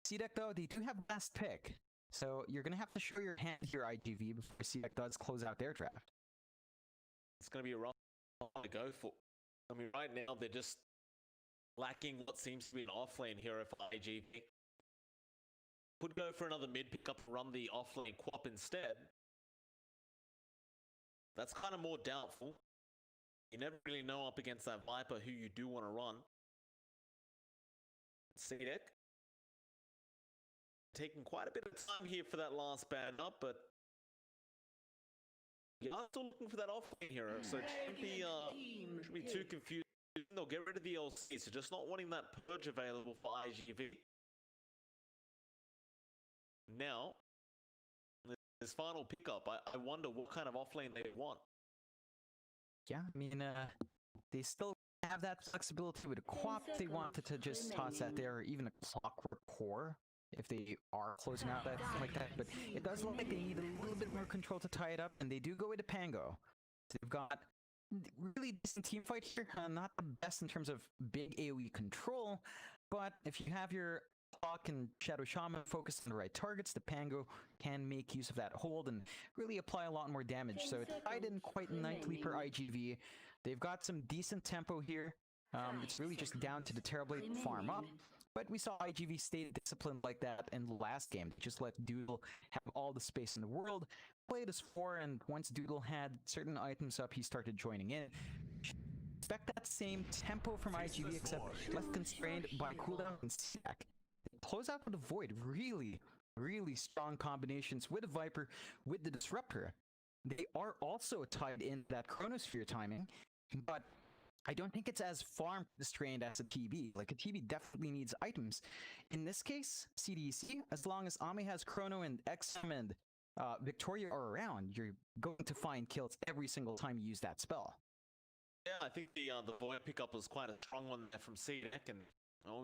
CDEC though, they do have last pick. So you're going to have to show your hand here, IGV, before CDEC does close out their draft. It's going to be a rough one to go for. I mean, right now they're just lacking what seems to be an offlane hero for IGV. Could go for another mid pickup and run the offlane Quap instead. That's kind of more doubtful. You never really know up against that Viper who you do want to run. CDEC taking quite a bit of time here for that last ban up, but yeah, I'm still looking for that offlane hero, so it shouldn't be too confused. They'll get rid of the LC, so just not wanting that purge available for IGV. Now, this final pickup, I wonder what kind of offlane they want. Yeah, I mean, they still have that flexibility with a Quap if they wanted to just toss that there, or even a Clockwork Core if they are closing out that like that, but it does look like they need a little bit more control to tie it up, and they do go with a Pango. So they've got really decent team fight here, not the best in terms of big AoE control, but if you have your Clock and Shadow Shaman focused on the right targets, the Pango can make use of that hold and really apply a lot more damage. So it's tied in quite nicely per IGV. They've got some decent tempo here. It's really just down to the Terrorblade farm up. But we saw IGV stay disciplined like that in the last game. They just let Doodle have all the space in the world, played as 4, and once Doodle had certain items up, he started joining in. Expect that same tempo from IGV, except less constrained by cooldown and stack. Close out with the Void. Really, really strong combinations with the Viper, with the Disruptor. They are also tied in that Chronosphere timing, but I don't think it's as farm constrained as a TB. Like a TB definitely needs items. In this case, CDEC, as long as Ame has Chrono and XM and Victoria are around, you're going to find kills every single time you use that spell. Yeah, I think the Void pickup was quite a strong one there from CDEC, and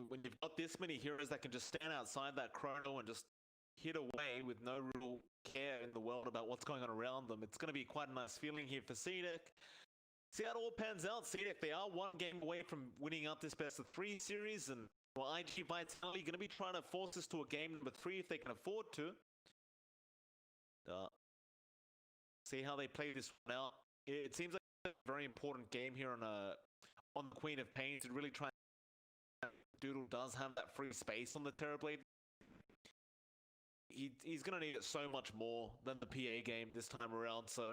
when you've got this many heroes that can just stand outside that Chrono and just hit away with no real care in the world about what's going on around them, it's going to be quite a nice feeling here for CDEC. See how it all pans out. CDEC, they are one game away from winning out this best of 3 series, and well, IG Vitality going to be trying to force us to a game number 3 if they can afford to. See how they play this one out. It seems like a very important game here on the Queen of Pain to really try. Doodle does have that free space on the Terrorblade. He's going to need it so much more than the PA game this time around, so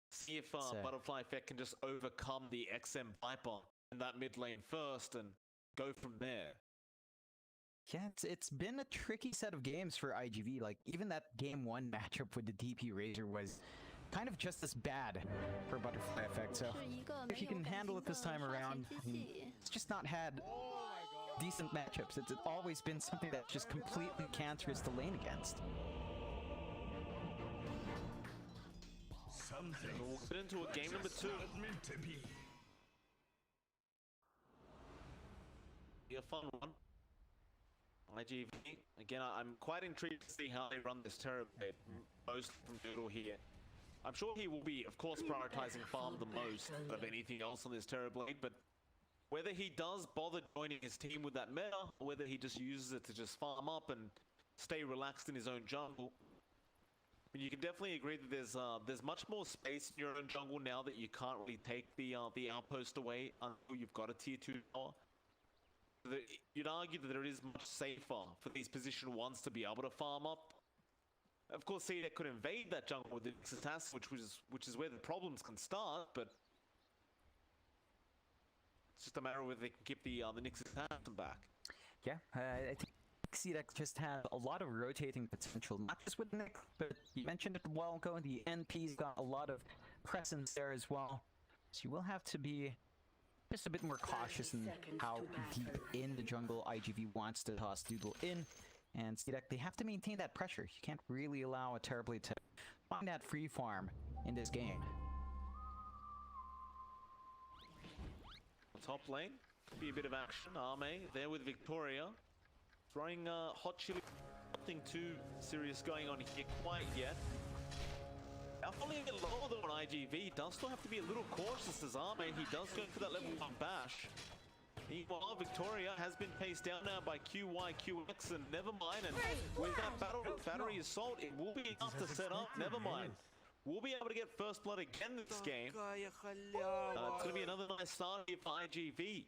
see if Butterfly Effect can just overcome the XM Viper in that mid lane first and go from there. Yeah, it's been a tricky set of games for IGV. Like, even that game 1 matchup with the DP Razor was kind of just as bad for Butterfly Effect, so if you can handle it this time around, I mean, it's just not had decent matchups. It's always been something that's just completely cancerous to lane against. We'll get into a game number 2. Be a fun one. IGV, again, I'm quite intrigued to see how they run this Terrorblade, most from Doodle here. I'm sure he will be, of course, prioritizing farm the most of anything else on this Terrorblade, but whether he does bother joining his team with that meta, or whether he just uses it to just farm up and stay relaxed in his own jungle, I mean, you can definitely agree that there's much more space in your own jungle now that you can't really take the outpost away until you've got a tier 2 tower. You'd argue that it is much safer for these position 1s to be able to farm up. Of course, CDEC could invade that jungle with the Nix's Task, which is where the problems can start, but it's just a matter of whether they can keep the Nix's Task back. Yeah, I think CDEC just have a lot of rotating potential, not just with Nick, but you mentioned it a while ago, the NP's got a lot of presence there as well. So you will have to be just a bit more cautious in how deep in the jungle IGV wants to toss Doodle in. And CDEC, they have to maintain that pressure. You can't really allow a Terrorblade to find that free farm in this game. Top lane, be a bit of action. Ame there with Victoria. Throwing hot chili. Nothing too serious going on here quite yet. Falling a bit lower though on IGV. Does still have to be a little cautious as Ame. He does go for that level 1 bash. Meanwhile, Victoria has been paced down now by QYQX, and never mind. And with that battery assault, it will be enough to set up. Never mind. We'll be able to get first blood again this game. It's going to be another nice start here for IGV.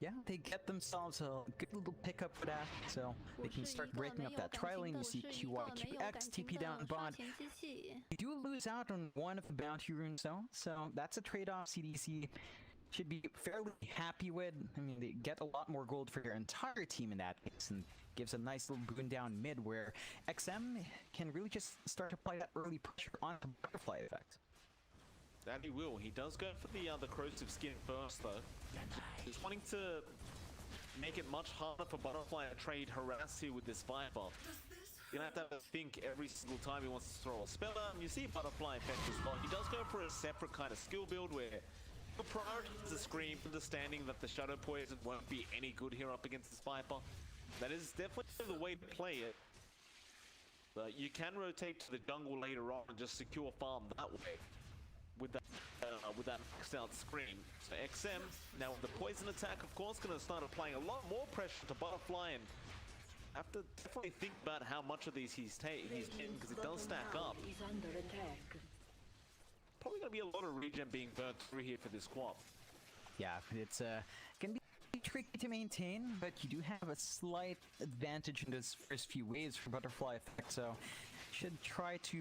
Yeah, they get themselves a good little pickup for that, so they can start breaking up that tri lane. You see QYQX TP down bot. You do lose out on one of the bounty runes though, so that's a trade-off CDC should be fairly happy with. I mean, they get a lot more gold for their entire team in that case, and gives a nice little boon down mid where XM can really just start to apply that early pressure on the Butterfly Effect. That he will. He does go for the corrosive skin first though. He's wanting to make it much harder for Butterfly to trade harass here with this Viper. You're gonna have to think every single time he wants to throw a spell out, and you see Butterfly Effect as well. He does go for a separate kind of skill build where he'll prioritize the Scream, understanding that the Shadow Poison won't be any good here up against this Viper. That is definitely the way to play it. But you can rotate to the jungle later on and just secure farm that way. With that maxed out Scream. So XM, now with the poison attack, of course, going to start applying a lot more pressure to Butterfly, and have to definitely think about how much of these he's getting, because it does stack up. Probably going to be a lot of regen being burnt through here for this quad. Yeah, it's can be tricky to maintain, but you do have a slight advantage in those first few waves for Butterfly Effect, so should try to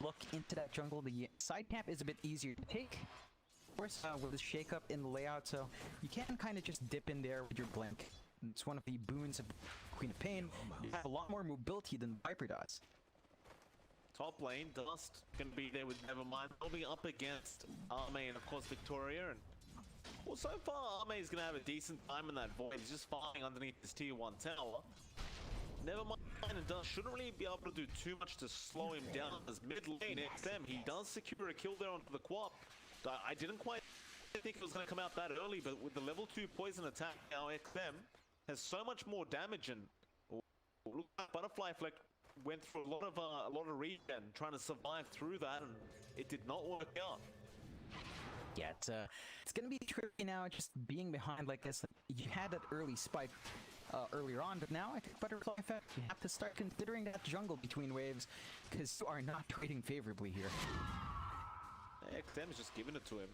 look into that jungle. The side camp is a bit easier to take, of course, with the shake-up in the layout, so you can kind of just dip in there with your blink. It's one of the boons of Queen of Pain. You have a lot more mobility than Viper does. Top lane, Dust gonna be there with Nevermind. They'll be up against Arme and of course Victoria. And well, so far Arme is gonna have a decent time in that void. He's just farming underneath this tier 1 tower. Nevermind and Dust shouldn't really be able to do too much to slow him down. As mid lane XM, he does secure a kill there onto the Quap. I didn't quite think it was gonna come out that early, but with the level 2 poison attack now, XM has so much more damage. And look, Butterfly Fleck went through a lot of regen trying to survive through that, and it did not work out. Yeah, it's gonna be tricky now, just being behind like this. You had that early spike earlier on, but now I think Butterfly Effect, you have to start considering that jungle between waves, because you are not trading favorably here. XM is just giving it to him.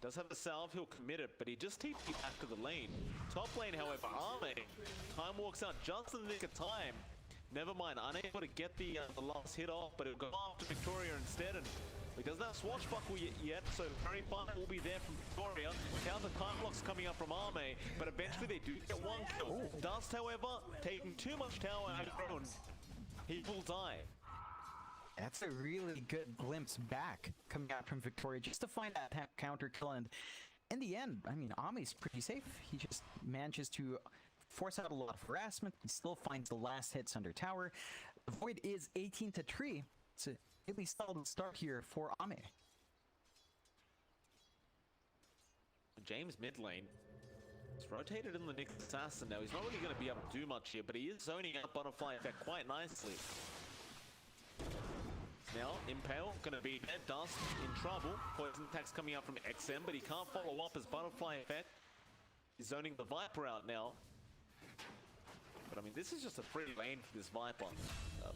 Does have a salve, he'll commit it, but he just TP back to the lane. Top lane, however, Arme, time walks out just in the nick of time. Nevermind, unable to get the last hit off, but it'll go after Victoria instead, and he doesn't have swashbuckle yet, so very fine will be there from Victoria. Now the time block's coming up from Arme, but eventually they do get one kill. Dust, however, taking too much tower aggro, and he will die. That's a really good glimpse back coming out from Victoria just to find that counter kill, and in the end, I mean, Ame's pretty safe. He just manages to force out a lot of harassment. He still finds the last hits under tower. The Void is 18-3. It's a really solid start here for Ame. James mid lane. He's rotated in the Nick Assassin now. He's not really going to be able to do much here, but he is zoning out Butterfly Effect quite nicely. Now, Impale gonna be dead. Dust in trouble. Poison attacks coming out from XM, but he can't follow up as Butterfly Effect. He's zoning the Viper out now. But I mean, this is just a free lane for this Viper.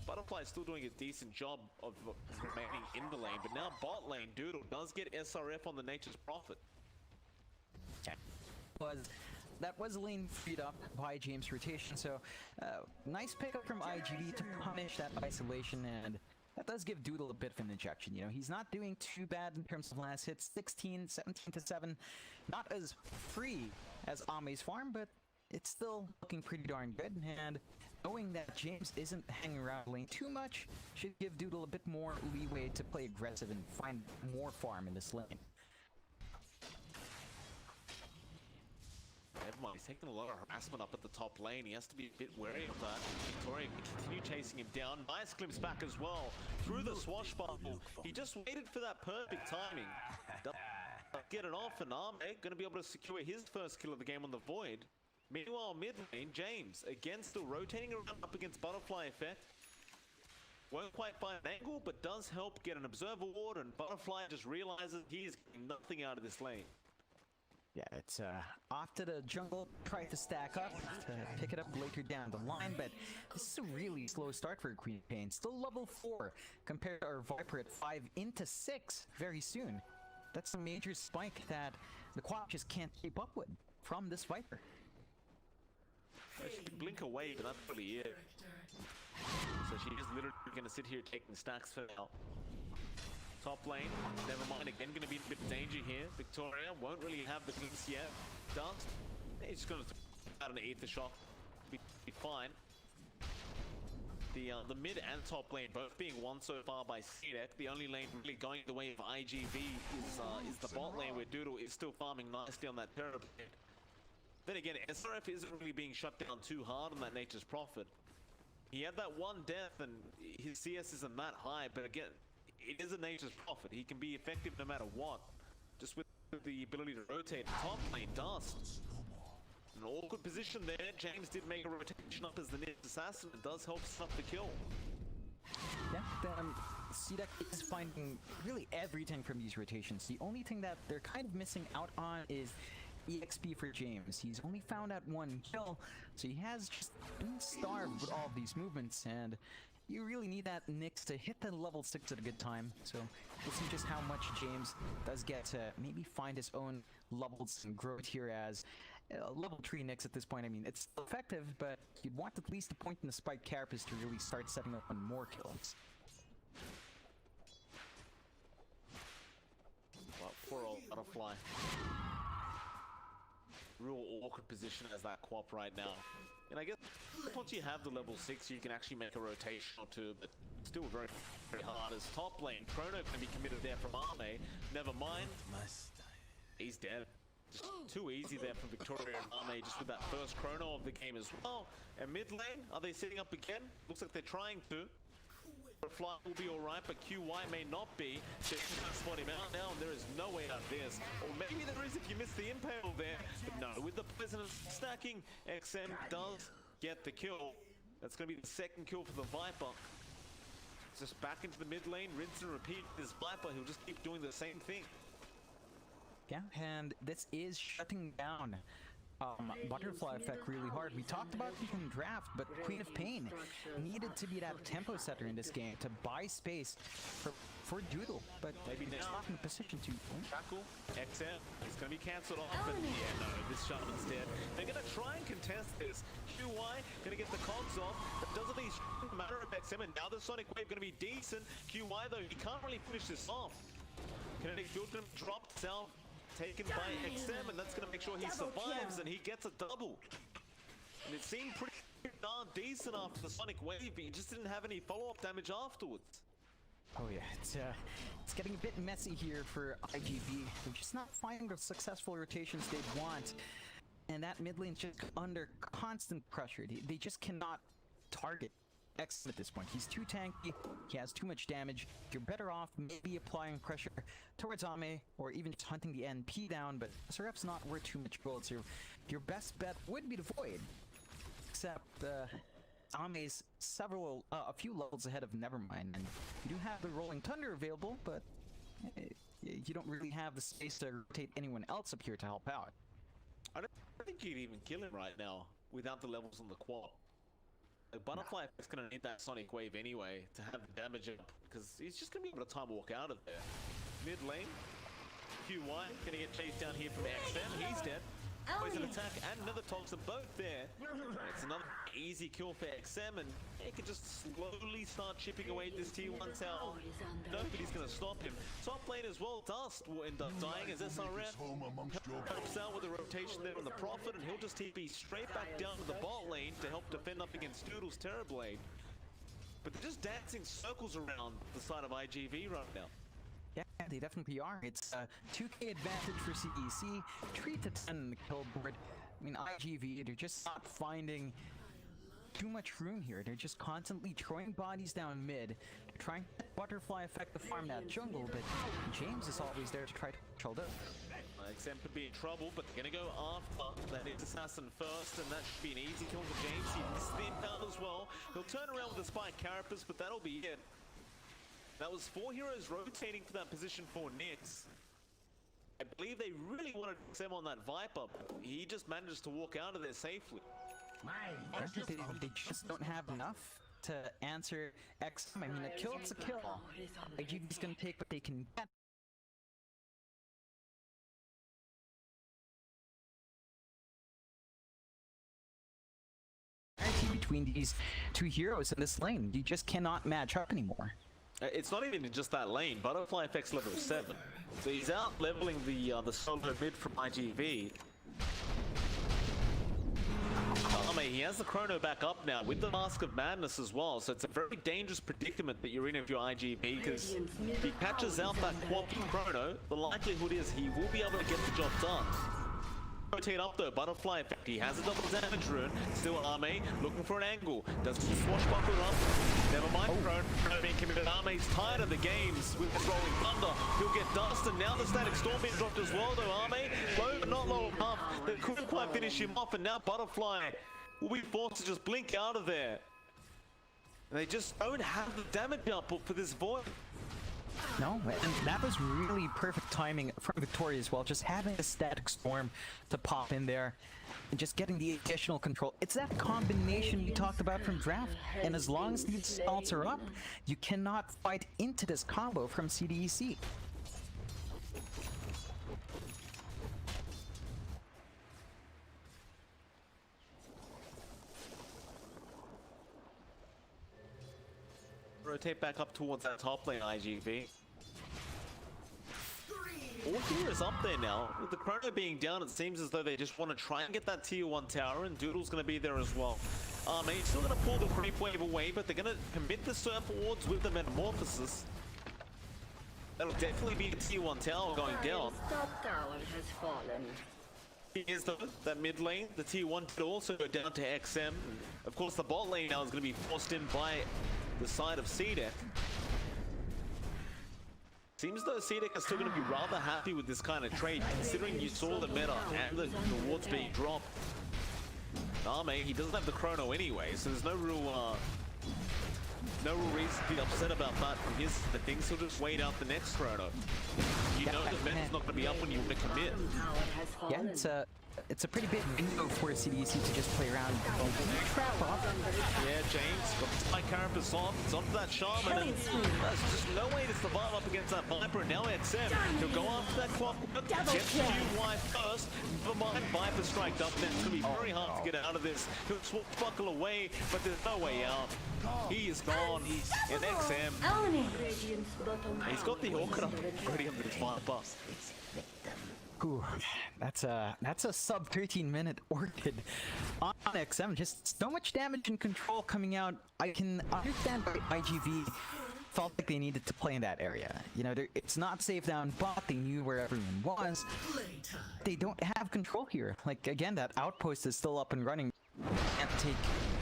Butterfly is still doing a decent job of remaining in the lane, but now bot lane, Doodle does get SRF on the Nature's Prophet. That was lane freed up by James' rotation, so nice pickup from IGD to punish that isolation, and that does give Doodle a bit of an injection. You know, he's not doing too bad in terms of last hits. 16, 17-7. Not as free as Ame's farm, but it's still looking pretty darn good. And knowing that James isn't hanging around lane too much should give Doodle a bit more leeway to play aggressive and find more farm in this lane. Never mind, he's taking a lot of harassment up at the top lane. He has to be a bit wary of that. Victoria can continue chasing him down. Nice glimpse back as well. Through the swashbuckle. He just waited for that perfect timing. Get it off, and Arme going to be able to secure his first kill of the game on the Void. Meanwhile, mid lane, James, again still rotating around up against Butterfly Effect. Won't quite find an angle, but does help get an Observer Ward, and Butterfly just realizes he is getting nothing out of this lane. Yeah, it's off to the jungle, try to stack up, to pick it up later down the line, but this is a really slow start for Queen Pain. Still level 4 compared to our Viper at 5 into 6 very soon. That's a major spike that the Quap just can't keep up with from this Viper. She can blink away, but that's really it. So she's just literally going to sit here taking stacks for now. Top lane, Nevermind again going to be in a bit of danger here. Victoria won't really have the glimpse yet. Dust, he's just going to throw out an Aether Shock. Be fine. The mid and top lane both being won so far by CDEC. The only lane really going the way of IGV is the bot lane, where Doodle is still farming nicely on that Terror Blade. Then again, SRF isn't really being shut down too hard on that Nature's Prophet. He had that one death and his CS isn't that high, but again, it is a Nature's Prophet. He can be effective no matter what, just with the ability to rotate. Top lane, Dust. An awkward position there. James did make a rotation up as the Ninja Assassin. It does help stop the kill. Yeah, CDEC is finding really everything from these rotations. The only thing that they're kind of missing out on is EXP for James. He's only found out 1 kill, so he has just been starved with all of these movements, and you really need that Nyx to hit the level 6 at a good time. So we'll see just how much James does get to maybe find his own levels and growth here as level 3 Nyx at this point. I mean, it's still effective, but you'd want at least a point in the spike carapace to really start setting up on more kills. Well, poor old Butterfly. real awkward position as that quap right now. And I guess once you have the level 6, you can actually make a rotation or two, but still very, very hard. As top lane, Chrono can be committed there from Arme. Never mind, he's dead. Just too easy there from Victoria and Arme, just with that first Chrono of the game as well. And mid lane, are they setting up again? Looks like they're trying to. Fly will be alright, but QY may not be. They can't spot him out now, and there is no way out of this. Or maybe there is if you miss the impale there. But no, with the Poison stacking, XM does get the kill. That's going to be the second kill for the Viper. Just back into the mid lane, rinse and repeat. This Viper, he'll just keep doing the same thing. Yeah, and this is shutting down Butterfly Effect really hard. We talked about it in draft, but Queen of Pain needed to be that tempo setter in this game to buy space for Doodle, but maybe he's now not in a position to. Shackle, XM, it's going to be cancelled off, and yeah, no, this Shaman's dead. They're going to try and contest this. QY going to get the cogs off, but doesn't these matter of XM, and now the Sonic Wave going to be decent. QY though, he can't really finish this off. Kinetic Field going to drop down, taken by XM, and that's going to make sure he survives and he gets a double. And it seemed pretty darn decent after the Sonic Wave, but he just didn't have any follow-up damage afterwards. Oh yeah, it's getting a bit messy here for IGV. They're just not finding the successful rotations they want, and that mid lane's just under constant pressure. They just cannot target XM at this point. He's too tanky, he has too much damage. You're better off maybe applying pressure towards Ame, or even just hunting the NP down, but Serap's not worth too much gold, so your best bet would be the Void. Except, Ame's a few levels ahead of Nevermind, and you do have the Rolling Thunder available, but you don't really have the space to rotate anyone else up here to help out. I don't think you'd even kill him right now without the levels on the quad. Like, Butterfly is going to need that Sonic Wave anyway to have the damage up, because he's just going to be able to time walk out of there. Mid lane, QY going to get chased down here from XM, he's dead. Poison attack and another toxin, both there. It's another easy kill for XM, and he can just slowly start chipping away at this tier 1 tower. Nobody's going to stop him. Top lane as well, Dust will end up dying as SRF helps out with the rotation there on the Prophet, and he'll just TP straight back down to the bot lane to help defend up against Doodle's Terrorblade. But they're just dancing circles around the side of IGV right now. Yeah, they definitely are. It's a 2k advantage for CDEC, 3 to 10 in the kill board. I mean, IGV, they're just not finding too much room here. They're just constantly throwing bodies down mid, trying to Butterfly Effect to farm that jungle, but James is always there to try to control them. XM could be in trouble, but they're going to go after that assassin first, and that should be an easy kill for James. He missed the impound as well. He'll turn around with the Spike Carapace, but that'll be it. That was 4 heroes rotating for that position for Nyx. I believe they really wanted XM on that Viper, but he just managed to walk out of there safely. They just don't have enough to answer XM. I mean, a kill's a kill. IGV's gonna take what they can get. Between these two heroes in this lane, you just cannot match up anymore. It's not even in just that lane. Butterfly Effect's level 7. So he's out leveling the solo mid from IGV. He has the Chrono back up now with the Mask of Madness as well, so it's a very dangerous predicament that you're in if you're IGV, because if he catches out that quad Chrono, the likelihood is he will be able to get the job done. Rotate up though, Butterfly Effect, he has a double damage rune, still Arme looking for an angle, doesn't swashbuckle up, never mind, Chrono being committed. Arme's tired of the games with this Rolling Thunder, he'll get Dust, and now the Static Storm being dropped as well though. Arme, low but not low enough, they couldn't quite finish him off, and now Butterfly will be forced to just blink out of there. They just don't have the damage output for this Void. No, and that was really perfect timing from Victoria as well, just having a Static Storm to pop in there and just getting the additional control. It's that combination we talked about from draft, and as long as these salts are up, you cannot fight into this combo from CDEC. Rotate back up towards that top lane, IGV. all here is up there now. With the Chrono being down, it seems as though they just want to try and get that tier 1 tower, and Doodle's going to be there as well. He's still going to pull the creep wave away, but they're going to commit the Surf Wards with the Metamorphosis. That'll definitely be a tier 1 tower going down. Top tower has fallen. Here's that mid lane. The tier 1 could also go down to XM. Of course, the bot lane now is going to be forced in by the side of CDEC. Seems though CDEC is still going to be rather happy with this kind of trade, considering you saw the meta and the wards being dropped. Mate, he doesn't have the Chrono anyway, so there's no real reason to be upset about that from his side of things. He'll just wait out the next Chrono. You know the meta's not going to be up when you want to commit. Yeah, it's a pretty big window for CDEC to just play around. Trap off. Yeah, James got the Spike Carapace on. It's onto that Shaman, and there's just no way to survive up against that Viper. And now XM, he'll go after that clock. Get QY first. Never mind, Viper striked up. Then it's going to be very hard to get out of this. He'll swashbuckle away, but there's no way out. He is gone. He's in XM. He's got the Orchid already under his Viper. Ooh, that's a sub 13-minute Orchid on XM. Just so much damage and control coming out. I can understand why IGV felt like they needed to play in that area. You know, it's not safe down bot. They knew where everyone was. They don't have control here. Like, again, that outpost is still up and running. Can't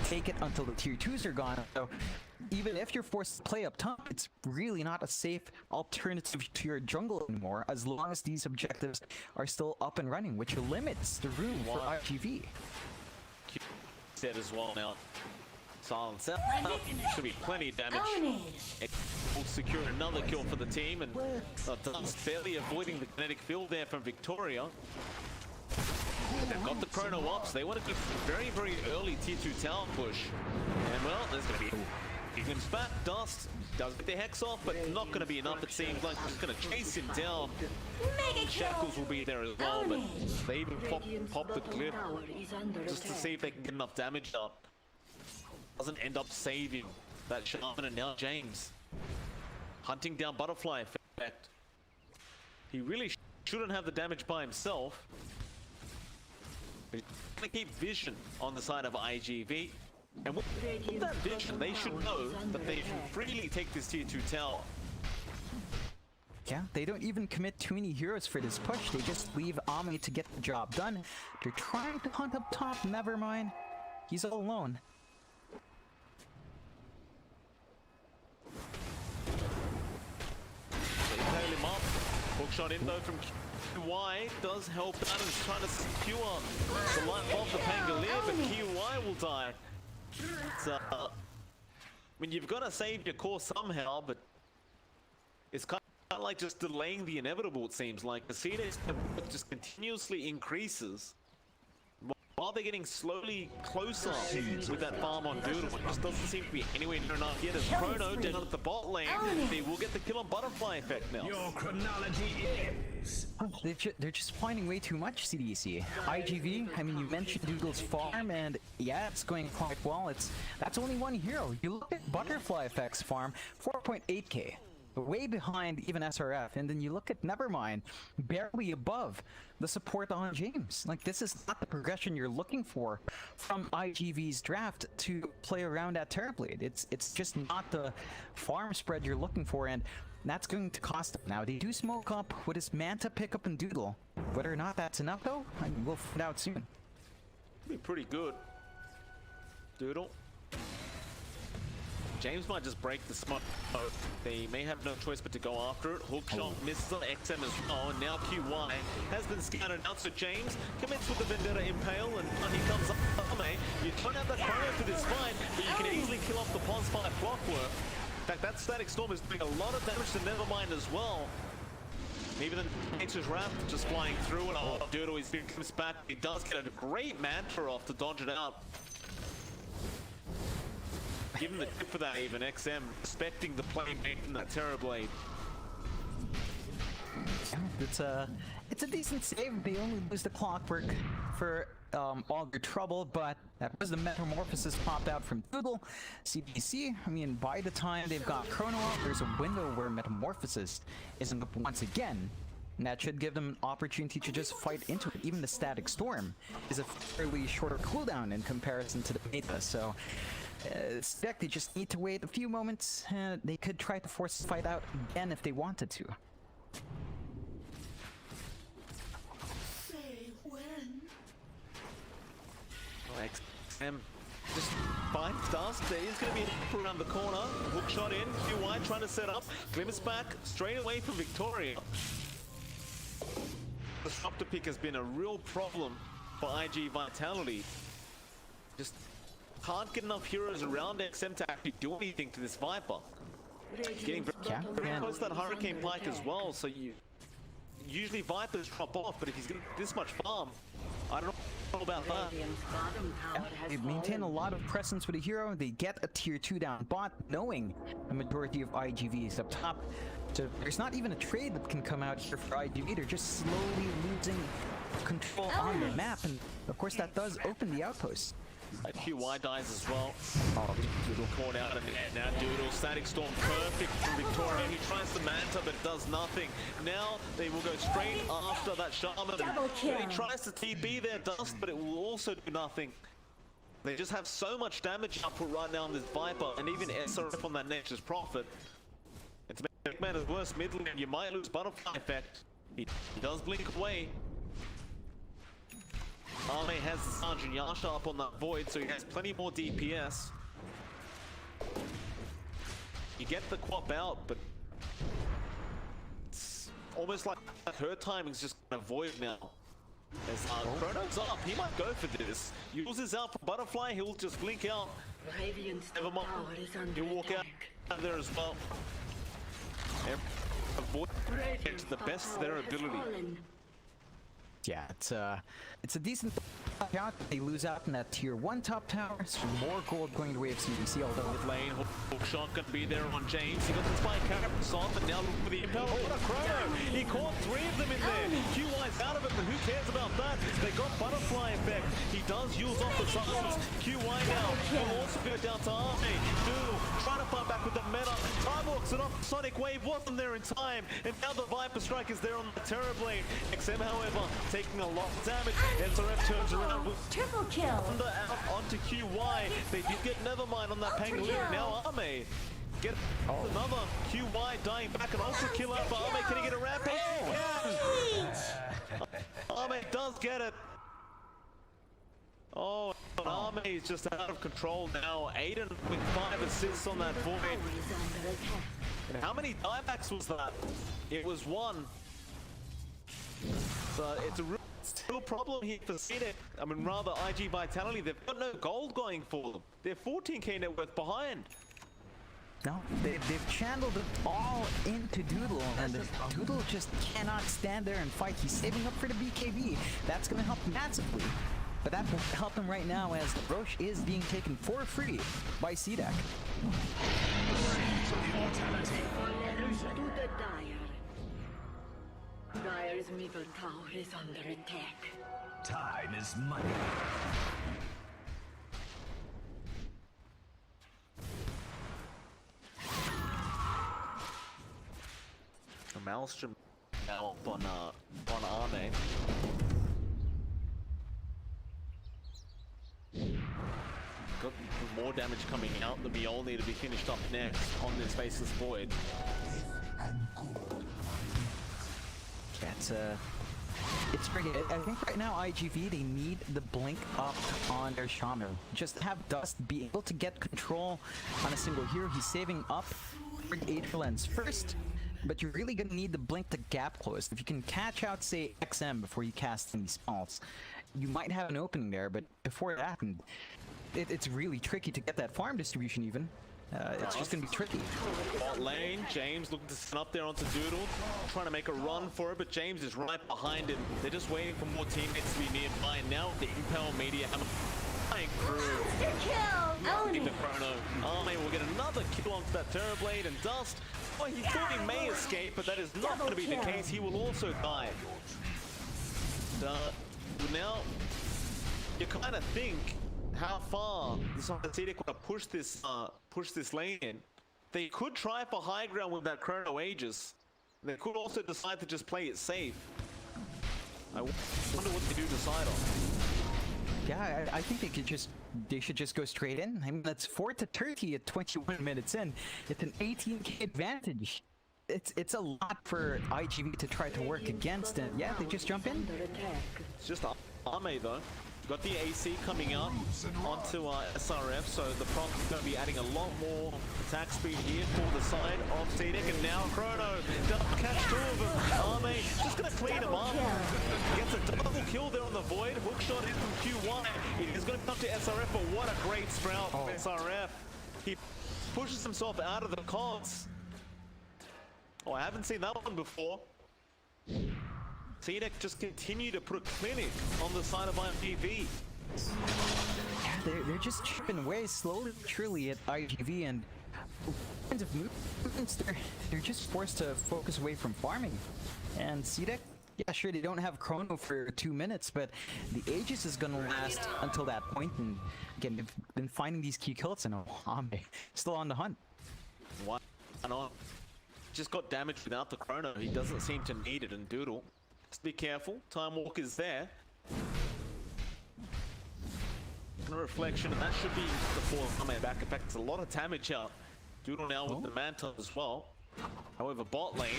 take it until the tier 2s are gone. So even if you're forced to play up top, it's really not a safe alternative to your jungle anymore, as long as these objectives are still up and running, which limits the room for IGV. Dead as well now. Silence out. Should be plenty of damage. It will secure another kill for the team, and Dust barely avoiding the kinetic field there from Victoria. They've got the Chrono Ops. They want to go very, very early tier 2 tower push. And well, there's going to be... He comes back, Dust does get the Hex off, but not going to be enough. It seems like just going to chase him down. Shackles will be there as well, but they even pop the clip just to see if they can get enough damage up. Doesn't end up saving that Shaman, and now James hunting down Butterfly effect. He really shouldn't have the damage by himself. But he's going to keep vision on the side of IGV. And with that vision, they should know that they can freely take this tier 2 tower. Yeah, they don't even commit too many heroes for this push. They just leave Ami to get the job done. They're trying to hunt up top. Never mind. He's all alone. They tail him up. Hookshot in though from QY does help out and trying to secure the life of the Pangolier, but QY will die. It's, I mean, you've got to save your core somehow, but it's kind of like just delaying the inevitable, it seems like. The CDEC just continuously increases while they're getting slowly closer with that farm on Doodle. It just doesn't seem to be anywhere near enough yet. As Chrono down at the bot lane, they will get the kill on Butterfly effect now. Your chronology is... They're just finding way too much, CDEC. IGV, I mean, you mentioned Doodle's farm, and yeah, it's going quite well. That's only one hero. You look at Butterfly effect's farm, 4.8k. Way behind even SRF, and then you look at Nevermind, barely above the support on James. Like, this is not the progression you're looking for from IGV's draft to play around at Terrorblade. It's just not the farm spread you're looking for, and that's going to cost them. Now, they do smoke up with his Manta pickup and Doodle. Whether or not that's enough, though, I mean, we'll find out soon. Be pretty good. Doodle. James might just break the smoke. They may have no choice but to go after it. Hookshot misses on XM as well, and now QY has been scattered out. So James commits with the Vendetta Impale, and he comes up. You don't have that Chrono for this fight, but you can easily kill off the Pons 5 Clockwork. In fact, that Static Storm is doing a lot of damage to Nevermind as well. Even the Nature's Wrath just flying through, and Doodle comes back. He does get a great Manta off to dodge it out. Give him the tip for that even, XM, respecting the playmate in that Terrorblade. It's a decent save. They only lose the Clockwork for all their trouble, but that was the Metamorphosis popped out from Doodle. CDEC, I mean, by the time they've got Chrono out, there's a window where Metamorphosis isn't up once again. And that should give them an opportunity to just fight into it. Even the Static Storm is a fairly shorter cooldown in comparison to the beta, so CDEC, they just need to wait a few moments. They could try to force the fight out again if they wanted to. Say when. XM just finds Dust. There is going to be a hook around the corner. Hook shot in. QY trying to set up. Glimmers back straight away from Victoria. The disruptor pick has been a real problem for IG Vitality. Just can't get enough heroes around XM to actually do anything to this Viper. Getting very close to that Hurricane Pike as well, so usually Vipers drop off, but if he's getting this much farm, I don't know about that. They maintain a lot of presence with a hero. They get a tier 2 down bot, knowing the majority of IGV is up top. So there's not even a trade that can come out here for IGV. They're just slowly losing control on the map, and of course that does open the outpost. QY dies as well. Oh, Doodle caught out, and now Doodle, Static Storm, perfect from Victoria. He tries to Manta, but it does nothing. Now they will go straight after that Shaman. Double kill. He tries to TP their Dust, but it will also do nothing. They just have so much damage output right now on this Viper, and even SRF on that Nature's Prophet. It's make matters worse, mid lane, you might lose Butterfly Effect. He does blink away. Arme has the Sergeant Yasha up on that Void, so he has plenty more DPS. You get the Quap out, but it's almost like her timing's just gonna Void now. As Chrono's up, he might go for this. Uses out for Butterfly, he'll just blink out. Never mind, he'll walk out there as well. Avoid to the best of their ability. Yeah, it's a decent out. They lose out in that tier 1 top tower, so more gold going the way of CDEC, although Mid lane, hook shot gonna be there on James. He got the spike carrots off, and now look for the impel. Oh, what a chrono! He caught 3 of them in there. QY's out of it, but who cares about that? They got Butterfly Effect. He does use off the silence. QY now will also go down to Arme. Doodle trying to fight back with the meta. Time walks it off. Sonic Wave wasn't there in time, and now the Viper Strike is there on the Terrorblade. XM, however, taking a lot of damage. SRF turns around with Triple kill. Thunder out onto QY. They did get Nevermind on that Pangolier. Now Arme get another QY dying back, an ultra kill out for Arme. Can he get a rampage? Arme does get it. Oh, Arme is just out of control now. Aiden with 5 assists on that Void. And how many diebacks was that? It was 1. So it's a real problem here for CDEC. I mean, rather IG Vitality. They've got no gold going for them. They're 14k net worth behind. no, they've channeled it all into Doodle, and Doodle just cannot stand there and fight. He's saving up for the BKB. That's going to help massively. But that will help him right now as Roche is being taken for free by CDEC. Dire's middle tower is under attack. Time is money. The Maelstrom now up on Arme. Got more damage coming out. The Mjolnir need to be finished up next on this Faceless Void. It's tricky. I think right now IGV, they need the blink up on their Shaman. Just have Dust be able to get control on a single hero. He's saving up for the Aether Lens first, but you're really gonna need the blink to gap close. If you can catch out, say, XM before you cast any spells, you might have an opening there, but before that happened, it's really tricky to get that farm distribution even. It's just gonna be tricky. Bot lane, James looking to send up there onto Doodle, trying to make a run for it, but James is right behind him. They're just waiting for more teammates to be nearby. Now the Impel Media Hammer flying through. The Chrono. Arme will get another kill onto that Terrorblade, and Dust, oh, he thought he may escape, but that is not going to be the case. He will also die. Now, you kind of think how far this CDEC want to push this lane in. They could try for high ground with that Chrono Aegis. They could also decide to just play it safe. I wonder what they do decide on. Yeah, I think they should just go straight in. I mean, that's 4-30 at 21 minutes in. It's an 18k advantage. It's a lot for IGV to try to work against, and yeah, they just jump in. It's just Arme though. Got the AC coming up onto SRF, so the Prompt is going to be adding a lot more attack speed here for the side of CDEC, and now Chrono does catch two of them. Arme just going to clean him up. Gets a double kill there on the Void. Hookshot in from Q1. It is going to come to SRF, but what a great sprout from SRF. He pushes himself out of the cogs. Oh, I haven't seen that one before. CDEC just continue to put a clinic on the side of IGV. They're just chipping away slowly, truly at IGV, and kinds of movements. They're just forced to focus away from farming. And CDEC, yeah, sure, they don't have Chrono for 2 minutes, but the Aegis is gonna last until that point. And again, they've been finding these key kills, and Ame still on the hunt. Why not? Just got damaged without the Chrono. He doesn't seem to need it, and Doodle. Just be careful. Time Walk is there. A reflection, and that should be the fourth coming back. In fact, it's a lot of damage out. Doodle now with the Mantle as well. However, bot lane,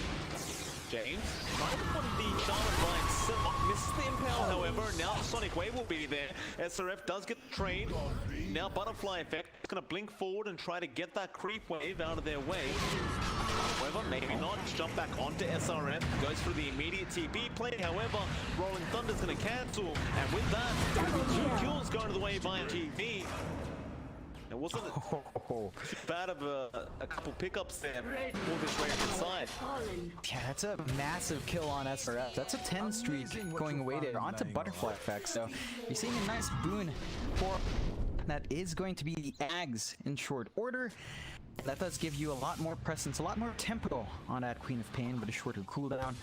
James trying to put the Shaman by himself. Misses the Impale, however. Now Sonic Wave will be there. SRF does get the trade. Now Butterfly Effect is going to blink forward and try to get that creep wave out of their way. However, maybe not. Just jump back onto SRF. Goes for the immediate TP play. However, Rolling Thunder's going to cancel. And with that, 2 kills going to the way by GV. It wasn't too bad of a couple pickups there for this Radiant side. Yeah, that's a massive kill on SRF. That's a 10 streak going away there onto Butterfly Effect. So you're seeing a nice boon for that is going to be the Ags in short order. That does give you a lot more presence, a lot more tempo on that Queen of Pain, but a shorter cooldown.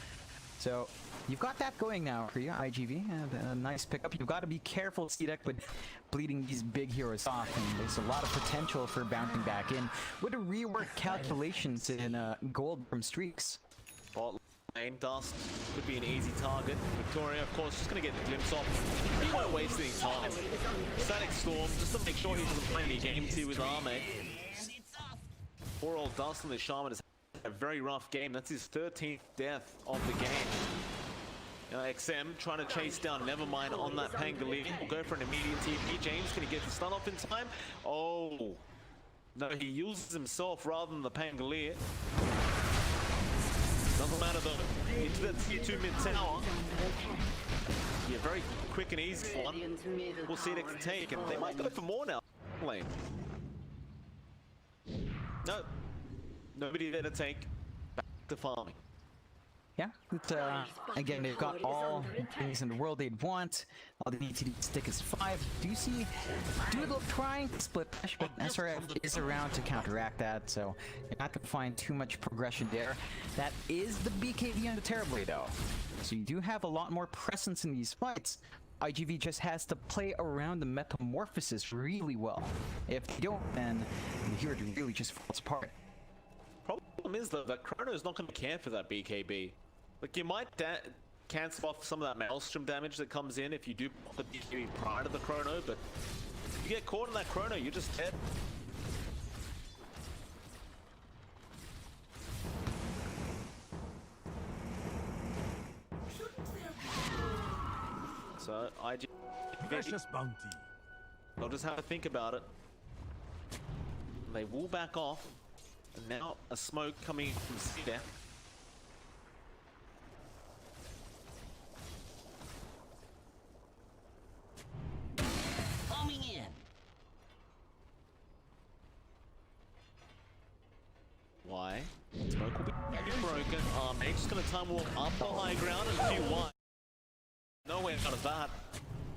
So you've got that going now for you, IGV, and a nice pickup. You've got to be careful, CDEC, with bleeding these big heroes off, and there's a lot of potential for bouncing back in with a rework calculations in gold from streaks. Bot lane, Dust could be an easy target. Victoria, of course, just going to get a glimpse off. He won't waste any time. Static Storm, just to make sure he doesn't play any games here with Arme. Poor old Dust and the Shaman has had a very rough game. That's his 13th death of the game. XM trying to chase down Nevermind on that Pangolier. Will go for an immediate TP. James, can he get the stun off in time? Oh, no, he uses himself rather than the Pangolier. Doesn't matter though. Into the tier 2 mid tower. Yeah, very quick and easy one. We'll see it to take, and they might go for more now. Lane. No, nobody there to take. Back to farming. Yeah, again, they've got all things in the world they'd want. All they need to do is stick is 5. Do you see Doodle trying to split push, but SRF is around to counteract that, so you're not going to find too much progression there. That is the BKB on the Terrorblade, though. So you do have a lot more presence in these fights. IGV just has to play around the Metamorphosis really well. If they don't, then the hero really just falls apart. Problem is, though, that Chrono is not going to care for that BKB. Like, you might cancel off some of that Maelstrom damage that comes in if you do put the BKB prior to the Chrono, but if you get caught in that Chrono, you're just dead. So, Precious bounty. They'll just have to think about it. They will back off. And now a smoke coming from CDEC. Coming in. Why? Smoke will be broken. Mage's gonna time walk up the high ground and few wide. No way out of that.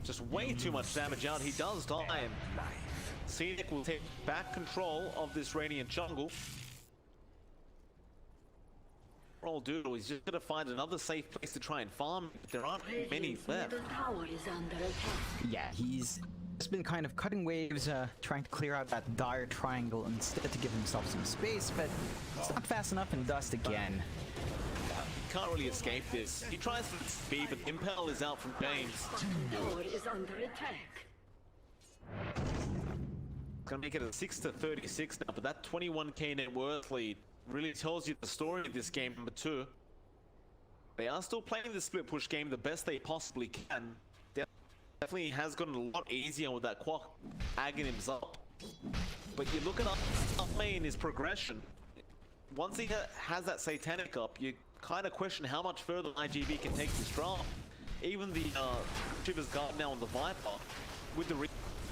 Just way too much damage out. He does die. And CDEC will take back control of this Radiant jungle. Old Doodle, he's just gonna find another safe place to try and farm, but there aren't many left. Yeah, he's just been kind of cutting waves, trying to clear out that dire triangle instead to give himself some space, but it's not fast enough, and Dust again. can't really escape this. He tries to speed, but the impel is out from James. Tower is under attack. Gonna make it a 6-36 now, but that 21k net worth lead really tells you the story of this game, number 2. They are still playing the split push game the best they possibly can. Definitely has gotten a lot easier with that Quack agging him up. But you look at Ame in his progression. Once he has that Satanic up, you kind of question how much further IGV can take this draft. Even the Shiver's Guard now on the Viper, with the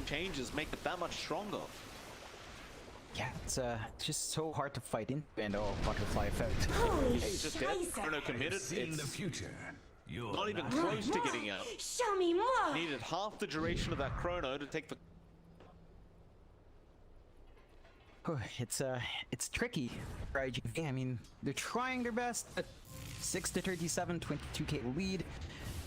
changes, make it that much stronger. Yeah, it's just so hard to fight in and butterfly effect. Holy He's just dead. Chrono committed. In the It's future, you're not even close to getting out. Show me more. Needed half the duration of that chrono to take the. It's tricky for IGV. I mean, they're trying their best, but 6-37, 22k lead,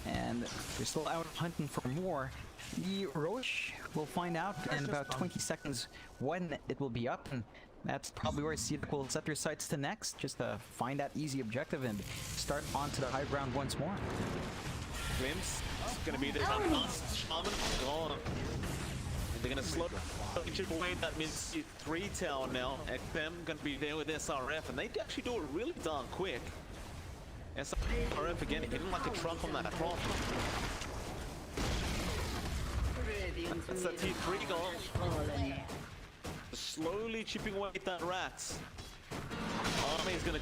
and they're still out hunting for more. The Roche will find out in about 20 seconds when it will be up, and that's probably where CDEC will set their sights to next, just to find that easy objective and start onto the high ground once more. Glimpse is going to be there. Shaman gone. And they're going to slow chip away that mid-3 tower now. XM going to be there with SRF, and they actually do it really darn quick. SRF again hitting like a truck on that prop. That's that T3 gone. Slowly chipping away at that rats. Army's gonna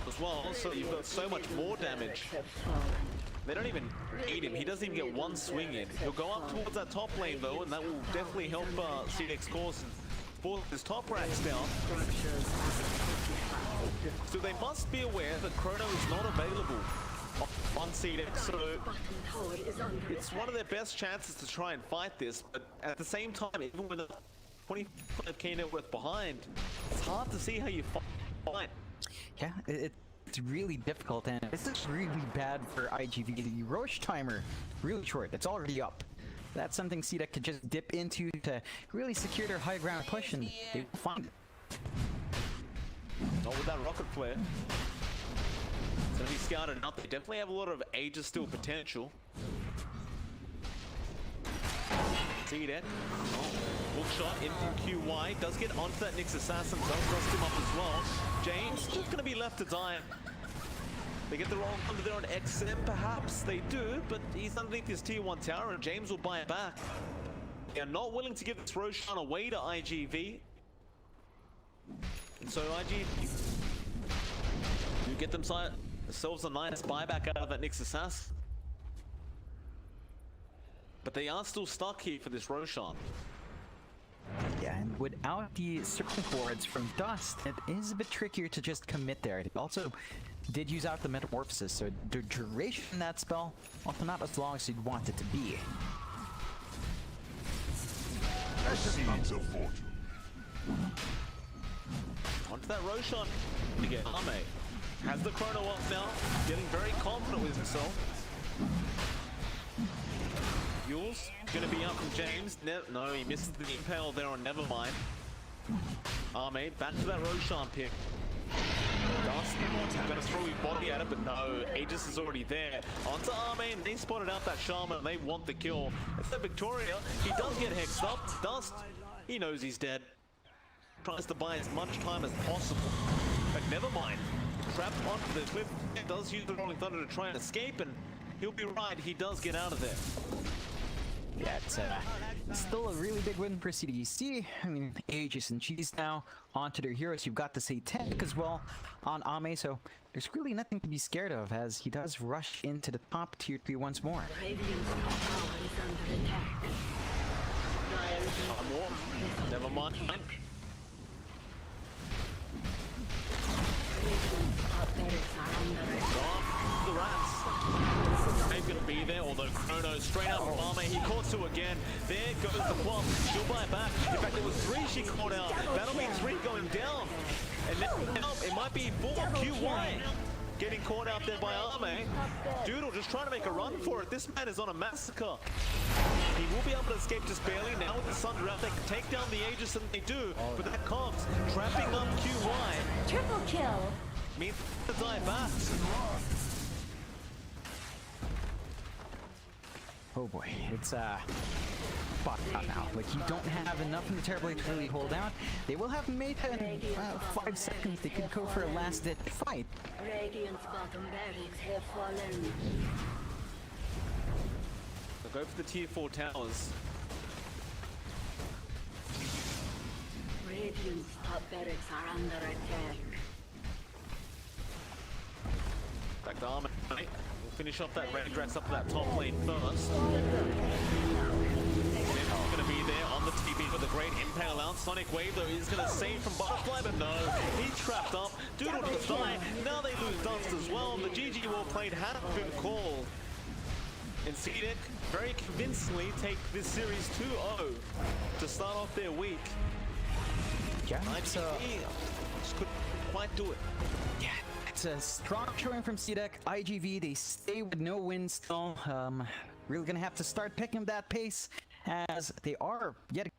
as well, so you've got so much more damage. They don't even need him. He doesn't even get one swing in. He'll go up towards that top lane though, and that will definitely help CDEC's cause and force his top racks down. So they must be aware that Chrono is not available on CDEC, so it's one of their best chances to try and fight this, but at the same time, even with a 25k net worth behind, it's hard to see how you fight. Yeah, it's really difficult, and this is really bad for IGV. The Roche timer, really short, it's already up. That's something CDEC could just dip into to really secure their high ground push, and they will find it. Not with that rocket flare. So he scouted out. They definitely have a lot of Aegis still potential. CDEC. Hook shot in from QY. Does get onto that Nyx Assassin. Does rust him up as well. James just going to be left to die. They get the wrong under there on XM, perhaps. They do, but he's underneath his tier 1 tower, and James will buy it back. They are not willing to give this Roshan away to IGV. And so IGV do get themselves a nice buyback out of that Nyx Assassin. But they are still stuck here for this Roshan. Yeah, and without the circling boards from Dust, it is a bit trickier to just commit there. It also did use out the Metamorphosis, so the duration in that spell, often not as long as you'd want it to be. Seeds of fortune. Onto that Roshan again. Ame has the chrono up now, getting very confident with himself. Yule's gonna be up from James. No, he misses the impale there on Nevermind. Ame back to that Roshan pick. Dust gonna throw his body at it, but no, Aegis is already there. Onto Ame, and they spotted out that Shaman, and they want the kill. It's that Victoria. He does get hexed up. Dust, he knows he's dead. Tries to buy as much time as possible. But Nevermind, trapped onto the cliff, does use the Rolling Thunder to try and escape, and he'll be right, he does get out of there. Yeah, it's still a really big win for CDEC. I mean, Aegis and Cheese now onto their heroes. You've got the Satanic as well on Ame, so there's really nothing to be scared of as he does rush into the top tier 3 once more. Never mind. The rats. They're gonna be there, although Chrono straight out from Ame. He caught 2 again. There goes the plum. She'll buy it back. In fact, it was 3 she caught out. That'll be 3 going down. And now it might be 4 QY. Getting caught out there by Ame. Doodle just trying to make a run for it. This man is on a massacre. He will be able to escape just barely. Now with the Sunder out, they can take down the Aegis, and they do. But that comes trapping up QY. Triple kill. means to die fast. Oh boy, it's spot out now. Like, you don't have enough in the Terrorblade to really hold out. They will have Meta in 5 seconds. They could go for a last-ditch fight. Radiant's bottom barracks have fallen. They'll go for the tier 4 towers. Radiant's top barracks are under attack. Back to Armor. We'll finish off that red dress up to that top lane first. Going to be there on the TP with a great impale out. Sonic Wave though is going to save from Butterfly, but no, he's trapped up. Doodle does die. Now they lose Dust as well. The GG war played has been called. And CDEC very convincingly take this series 2-0 to start off their week. Yeah, IGV just couldn't quite do it. Yeah, it's a strong showing from CDEC. IGV, they stay with no win still. Really gonna have to start picking up that pace, as they are yet